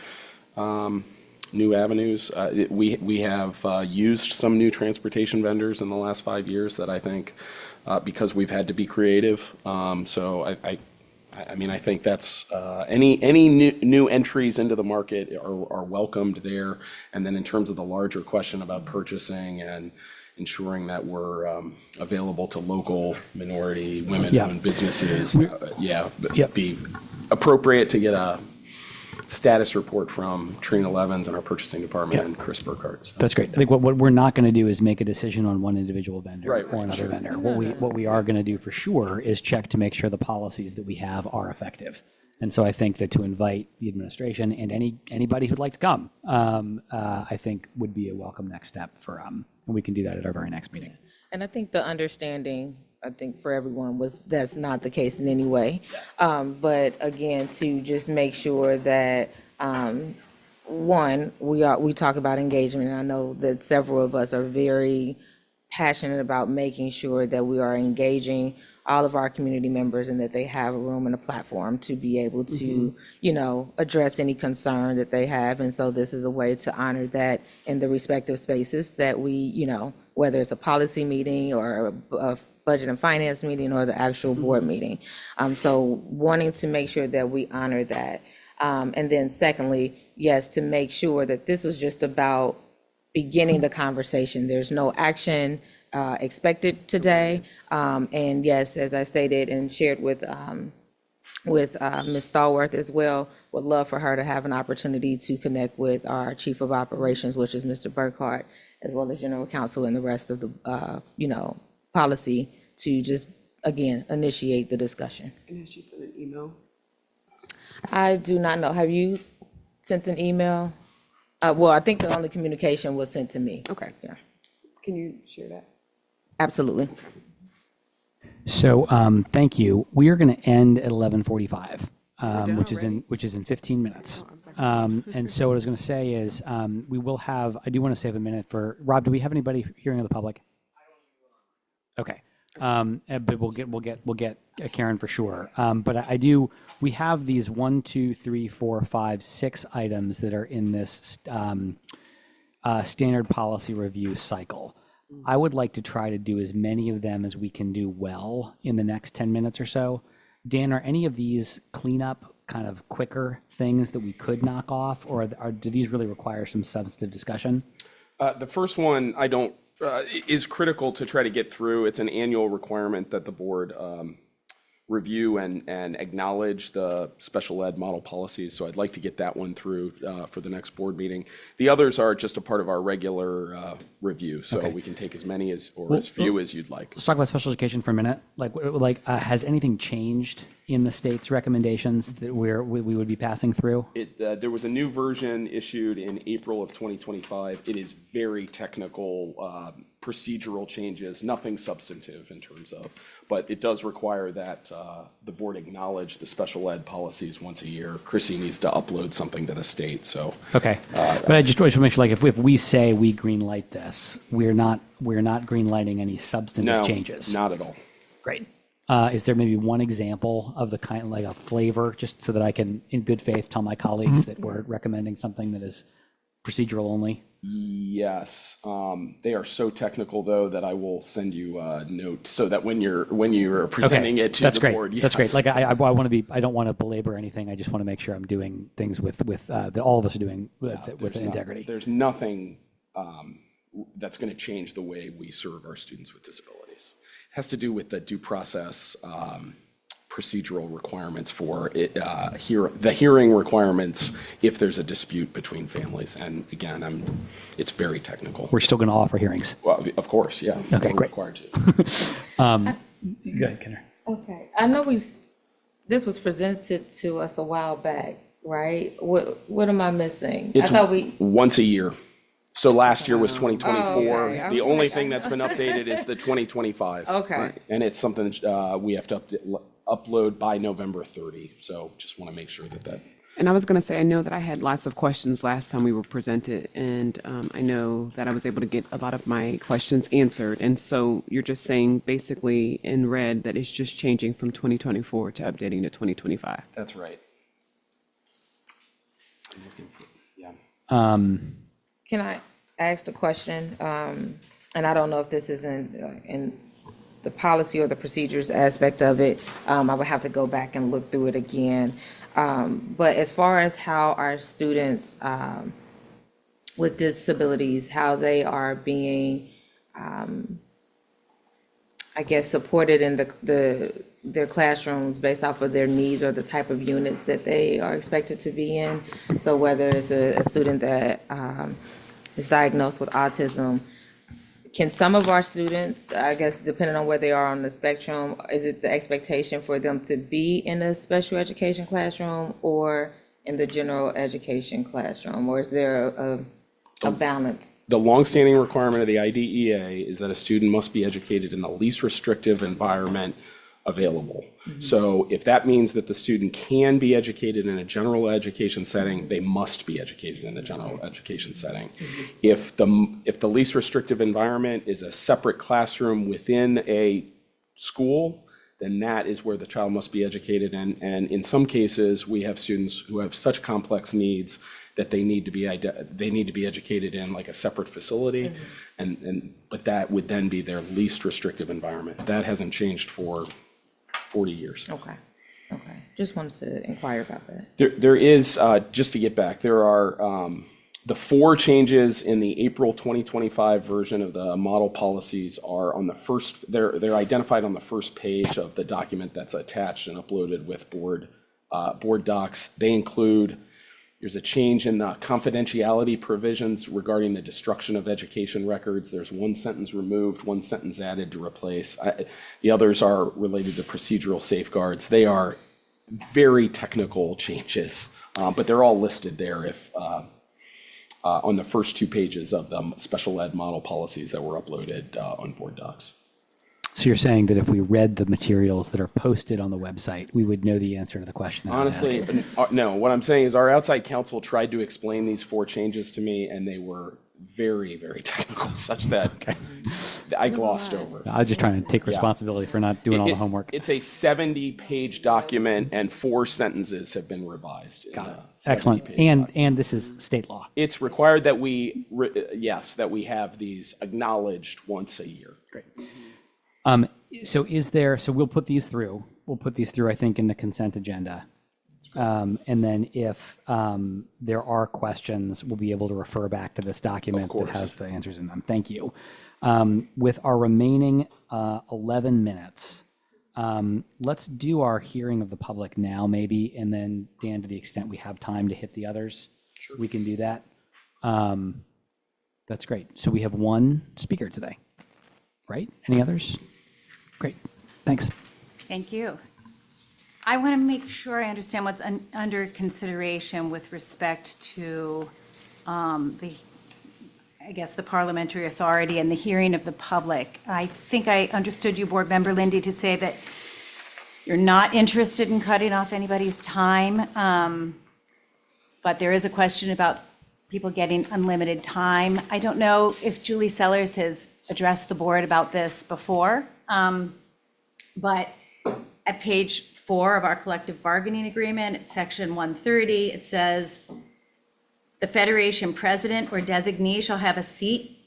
new avenues. We have used some new transportation vendors in the last 5 years that I think, because we've had to be creative. So I mean, I think that's any new entries into the market are welcomed there. And then in terms of the larger question about purchasing and ensuring that we're available to local minority women-owned businesses, be appropriate to get a status report from Trina Levens and our purchasing department and Chris Burkhardt. So. That's great. I think what we're not going to do is make a decision on one individual vendor Right, or another sure. vendor. What we are going to do for sure is check to make sure the policies that we have are effective. And so I think that to invite the administration and anybody who'd like to come, I think would be a welcome next step for, and we can do that at our very next meeting. And I think the understanding, I think for everyone was that's not the case in any way. But again, to just make sure that, one, we talk about engagement. And I know that several of us are very passionate about making sure that we are engaging all of our community members and that they have a room and a platform to be able to, you know, address any concern that they have. And so this is a way to honor that in the respective spaces that we, you know, whether it's a policy meeting or a budget and finance meeting or the actual board meeting. So wanting to make sure that we honor that. And then secondly, yes, to make sure that this was just about beginning the conversation. There's no action expected today. And yes, as I stated and shared with Ms. Stallworth as well, would love for her to have an opportunity to connect with our Chief of Operations, which is Mr. Burkhardt, as well as General Counsel and the rest of the, you know, policy to just, again, initiate the discussion. And has she sent an email? I do not know. Have you sent an email? Well, I think the only communication was sent to me. Okay. Yeah, Can you share that? absolutely. So thank you. We are going to end at 11:45, done which is in 15 minutes. And so what I was going to say is we will have. I do want to save a minute for Rob. Do we have anybody hearing of the public? Okay. But we'll get Karen for sure. But I do. We have these 1, 2, 3, 4, 5, 6 items that are in this standard policy review cycle. I would like to try to do as many of them as we can do well in the next 10 minutes or so. Dan, are any of these cleanup kind of quicker things that we could knock off, or do these really require some substantive discussion? The first one is critical to try to get through. It's an annual requirement that the board review and acknowledge the special ed model policies. So I'd like to get that one through for the next board meeting. The others are just a part of our regular review. So we can take as many as few as you'd like. Let's talk about special education for a minute. Has anything changed in the state's recommendations that we would be passing through? There was a new version issued in April of 2025. It is very technical, procedural changes, nothing substantive in terms of, but it does require that the board acknowledge the special ed policies once a year. Chrissy needs to upload something to the state, so. Okay, but I just want to make sure, if we say we green light this, we're not green lighting any substantive No, changes. not at all. Great. Is there maybe one example of the kind, like a flavor, just so that I can, in good faith, tell my colleagues that we're recommending something that is procedural only? Yes, they are so technical though that I will send you a note so that when you're presenting it to That's the great. board. That's great. yes. Like I want to be. I don't want to belabor anything. I just want to make sure I'm doing things with that all of us are doing with There's integrity. There's nothing that's going to change the way we serve our students with disabilities. It has to do with the due process procedural requirements for it, the hearing requirements if there's a dispute between families. And again, it's very technical. We're still going to offer hearings. Well, of course, yeah. Okay, we're great. required to. Go ahead, Kenner. Okay, I know This was presented to us a while back, right? What am I missing? I It's thought we, once a year. So last year was 2024. okay. I The was only like, thing that's been updated is the 2025. Okay. And it's something we have to upload by November 30. So just want to make sure that. And I was going to say, I know that I had lots of questions last time we were presented, and I know that I was able to get a lot of my questions answered. And so you're just saying basically in red that it's just changing from 2024 to updating to 2025. That's right. Yeah. can I ask the question? And I don't know if this is in the policy or the procedures aspect of it. I would have to go back and look through it again. But as far as how our students with disabilities, how they are being, I guess, supported in their classrooms based off of their needs or the type of units that they are expected to be in. So whether it's a student that is diagnosed with autism, can some of our students, I guess, depending on where they are on the spectrum, is it the expectation for them to be in a special education classroom or in the general education classroom? Or is there a balance? The longstanding requirement of the IDEA is that a student must be educated in the least restrictive environment available. So if that means that the student can be educated in a general education setting, they must be educated in a general education setting. If the least restrictive environment is a separate classroom within a school, then that is where the child must be educated. And in some cases, we have students who have such complex needs that they need to be educated in like a separate facility. But that would then be their least restrictive environment. That hasn't changed for 40 years. Okay. Just wanted to inquire about that. There is, just to get back, there are the 4 changes in the April 2025 version of the model policies are on the first, they're identified on the first page of the document that's attached and uploaded with board docs. They include, there's a change in the confidentiality provisions regarding the destruction of education records. There's 1 sentence removed, 1 sentence added to replace. The others are related to procedural safeguards. They are very technical changes, but they're all listed there on the first 2 pages of the special ed model policies that were uploaded on board docs. So you're saying that if we read the materials that are posted on the website, we would know the answer to the question that I was Honestly, asking? no, what I'm saying is our outside counsel tried to explain these 4 changes to me, and they were very, very technical, such that I glossed over. I was just trying to take responsibility for not doing all the homework. It's a 70-page document, and 4 sentences have been revised. Excellent. And this is state law. It's required that that we have these acknowledged once a year. Great. So we'll put these through. I think, in the consent agenda. And then if there are questions, we'll be able to refer back to this document that has the answers in them. Thank you. With our remaining 11 minutes, let's do our hearing of the public now, maybe, and then, Dan, to the extent we have time to hit the others, we can do that. That's great. So we have 1 speaker today, right? Any others? Great. Thanks. Thank you. I want to make sure I understand what's under consideration with respect to the parliamentary authority and the hearing of the public. I think I understood you, Board Member Lindy, to say that you're not interested in cutting off anybody's time, but there is a question about people getting unlimited time. I don't know if Julie Sellers has addressed the board about this before, but at page 4 of our collective bargaining agreement, at section 130, it says, the Federation president or designee shall have a seat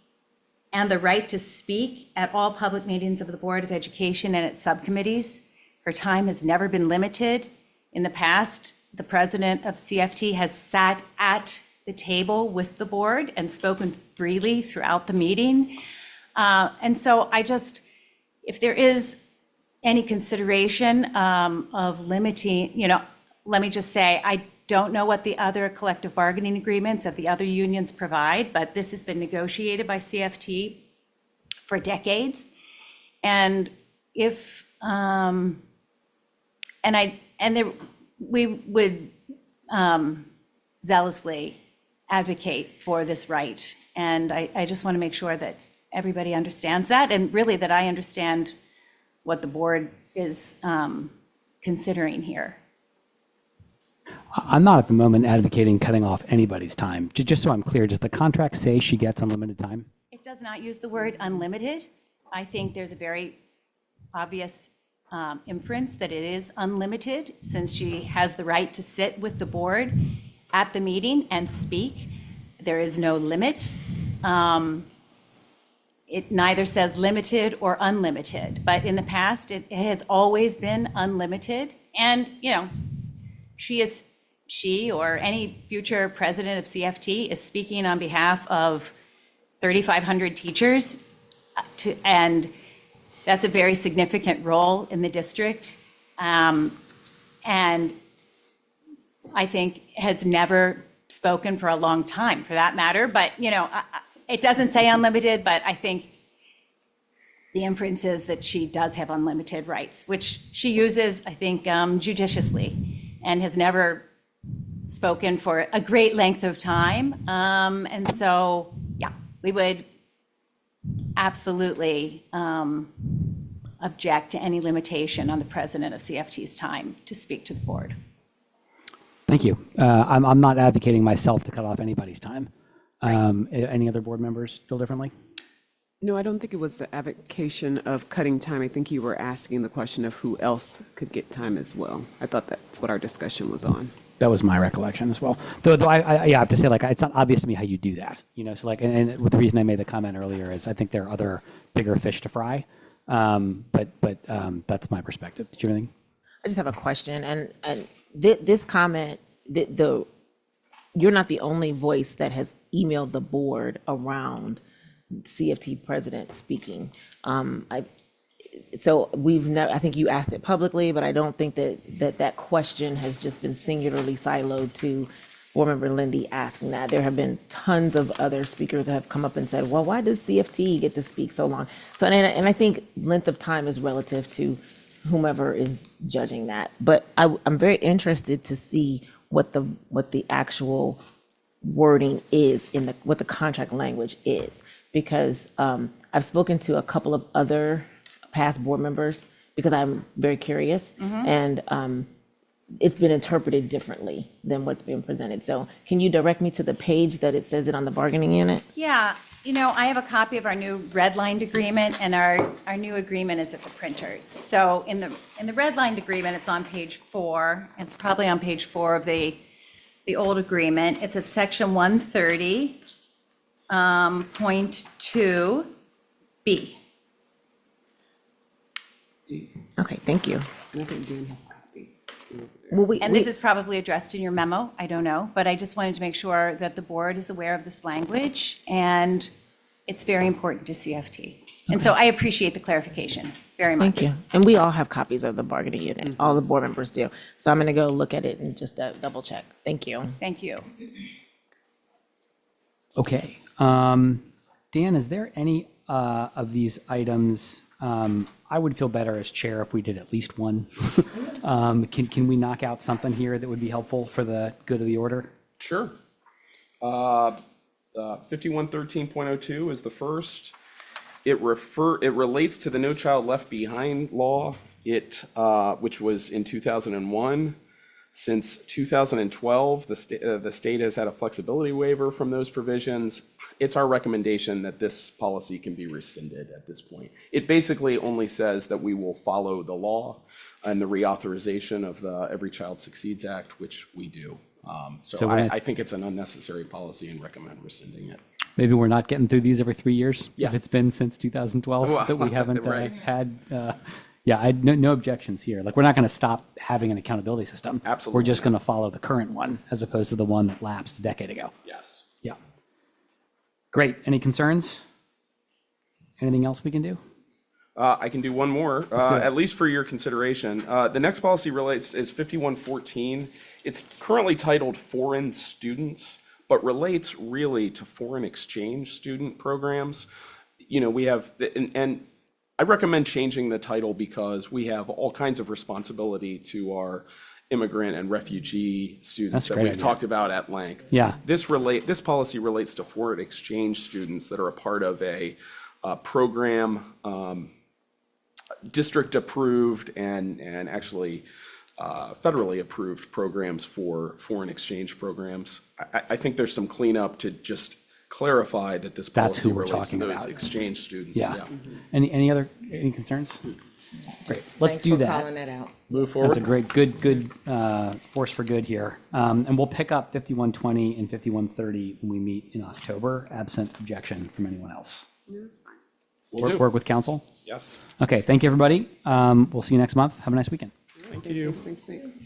and the right to speak at all public meetings of the Board of Education and its subcommittees. Her time has never been limited. In the past, the president of CFT has sat at the table with the board and spoken freely throughout the meeting. And so if there is any consideration of limiting, let me just say, I don't know what the other collective bargaining agreements of the other unions provide, but this has been negotiated by CFT for decades. And if we would zealously advocate for this right. And I just want to make sure that everybody understands that, and really that I understand what the board is considering here. I'm not at the moment advocating cutting off anybody's time. Just so I'm clear, does the contract say she gets unlimited time? It does not use the word unlimited. I think there's a very obvious inference that it is unlimited, since she has the right to sit with the board at the meeting and speak. There is no limit. It neither says limited or unlimited, but in the past, it has always been unlimited. And, you know, she or any future president of CFT is speaking on behalf of 3,500 teachers, and that's a very significant role in the district. And I think has never spoken for a long time, for that matter. But, you know, it doesn't say unlimited, but I think the inference is that she does have unlimited rights, which she uses, I think, judiciously, and has never spoken for a great length of time. And so, yeah, we would absolutely object to any limitation on the president of CFT's time to speak to the board. Thank you. I'm not advocating myself to cut off anybody's time. Any other board members feel differently? No, I don't think it was the avocation of cutting time. I think you were asking the question of who else could get time as well. I thought that's what our discussion was on. That was my recollection as well. Though I have to say, like, it's not obvious to me how you do that. You know, so like, and the reason I made the comment earlier is I think there are other bigger fish to fry. But that's my perspective. Did you have anything? I just have a question, and this comment, you're not the only voice that has emailed the board around CFT president speaking. So we've never, I think you asked it publicly, but I don't think that question has just been singularly siloed to Board Member Lindy asking that. There have been tons of other speakers that have come up and said, well, why does CFT get to speak so long? So, and I think length of time is relative to whomever is judging that. But I'm very interested to see what the actual wording is what the contract language is, because I've spoken to a couple of other past board members because I'm very curious, and it's been interpreted differently than what's been presented. So can you direct me to the page that it says it on the bargaining unit? Yeah, you know, I have a copy of our new redlined agreement, and our new agreement is at the printers. So in the redlined agreement, it's on page 4. It's probably on page 4 of the old agreement. It's at section 130, point 2B. Okay, thank you. And I think Dan has a copy. Well, And this is probably addressed in your memo, I don't know, but I just wanted to make sure that the board is aware of this language, and it's very important to CFT. And so I appreciate the clarification very much. Thank you. And we all have copies of the bargaining unit. All the board members do. So I'm going to go look at it and just double check. Thank you. Thank you. Okay. Dan, is there any of these items? I would feel better as chair if we did at least one. Can we knock out something here that would be helpful for the good of the order? Sure. 5113.02 is the first. It relates to the No Child Left Behind law, which was in 2001. Since 2012, the state has had a flexibility waiver from those provisions. It's our recommendation that this policy can be rescinded at this point. It basically only says that we will follow the law and the reauthorization of the Every Child Succeeds Act, which we do. So I think it's an unnecessary policy and recommend rescinding it. Maybe we're not getting through these every 3 years. Yeah. If it's been since 2012 that we haven't Right. had. Yeah, I had no objections here. Like, we're not going to stop having an accountability system. Absolutely We're just going to follow the current one as opposed to the one that lapsed a decade ago. Yes. Yeah. Great. Any concerns? Anything else we can do? I can do one more, do it. at least for your consideration. The next policy is 5114. It's currently titled Foreign Students, but relates really to foreign exchange student programs. You know, we have, and I recommend changing the title because we have all kinds of responsibility to our immigrant and refugee students That's a that great we've idea. talked about at length. Yeah. This policy relates to foreign exchange students that are a part of a program, district approved and actually federally approved programs for foreign exchange programs. I think there's some cleanup to just clarify that this That's policy who we're relates to talking those about. exchange students. Yeah. Any concerns? Great. Let's Thanks do for that. calling that out. Move That's a forward. great, good force for good here. And we'll pick up 5120 and 5130 when we meet in October, absent objection from anyone else. No, that's fine. Will do. Work with council? Yes. Okay, thank you, everybody. We'll see you next month. Have a nice weekend. Thank you. Thanks.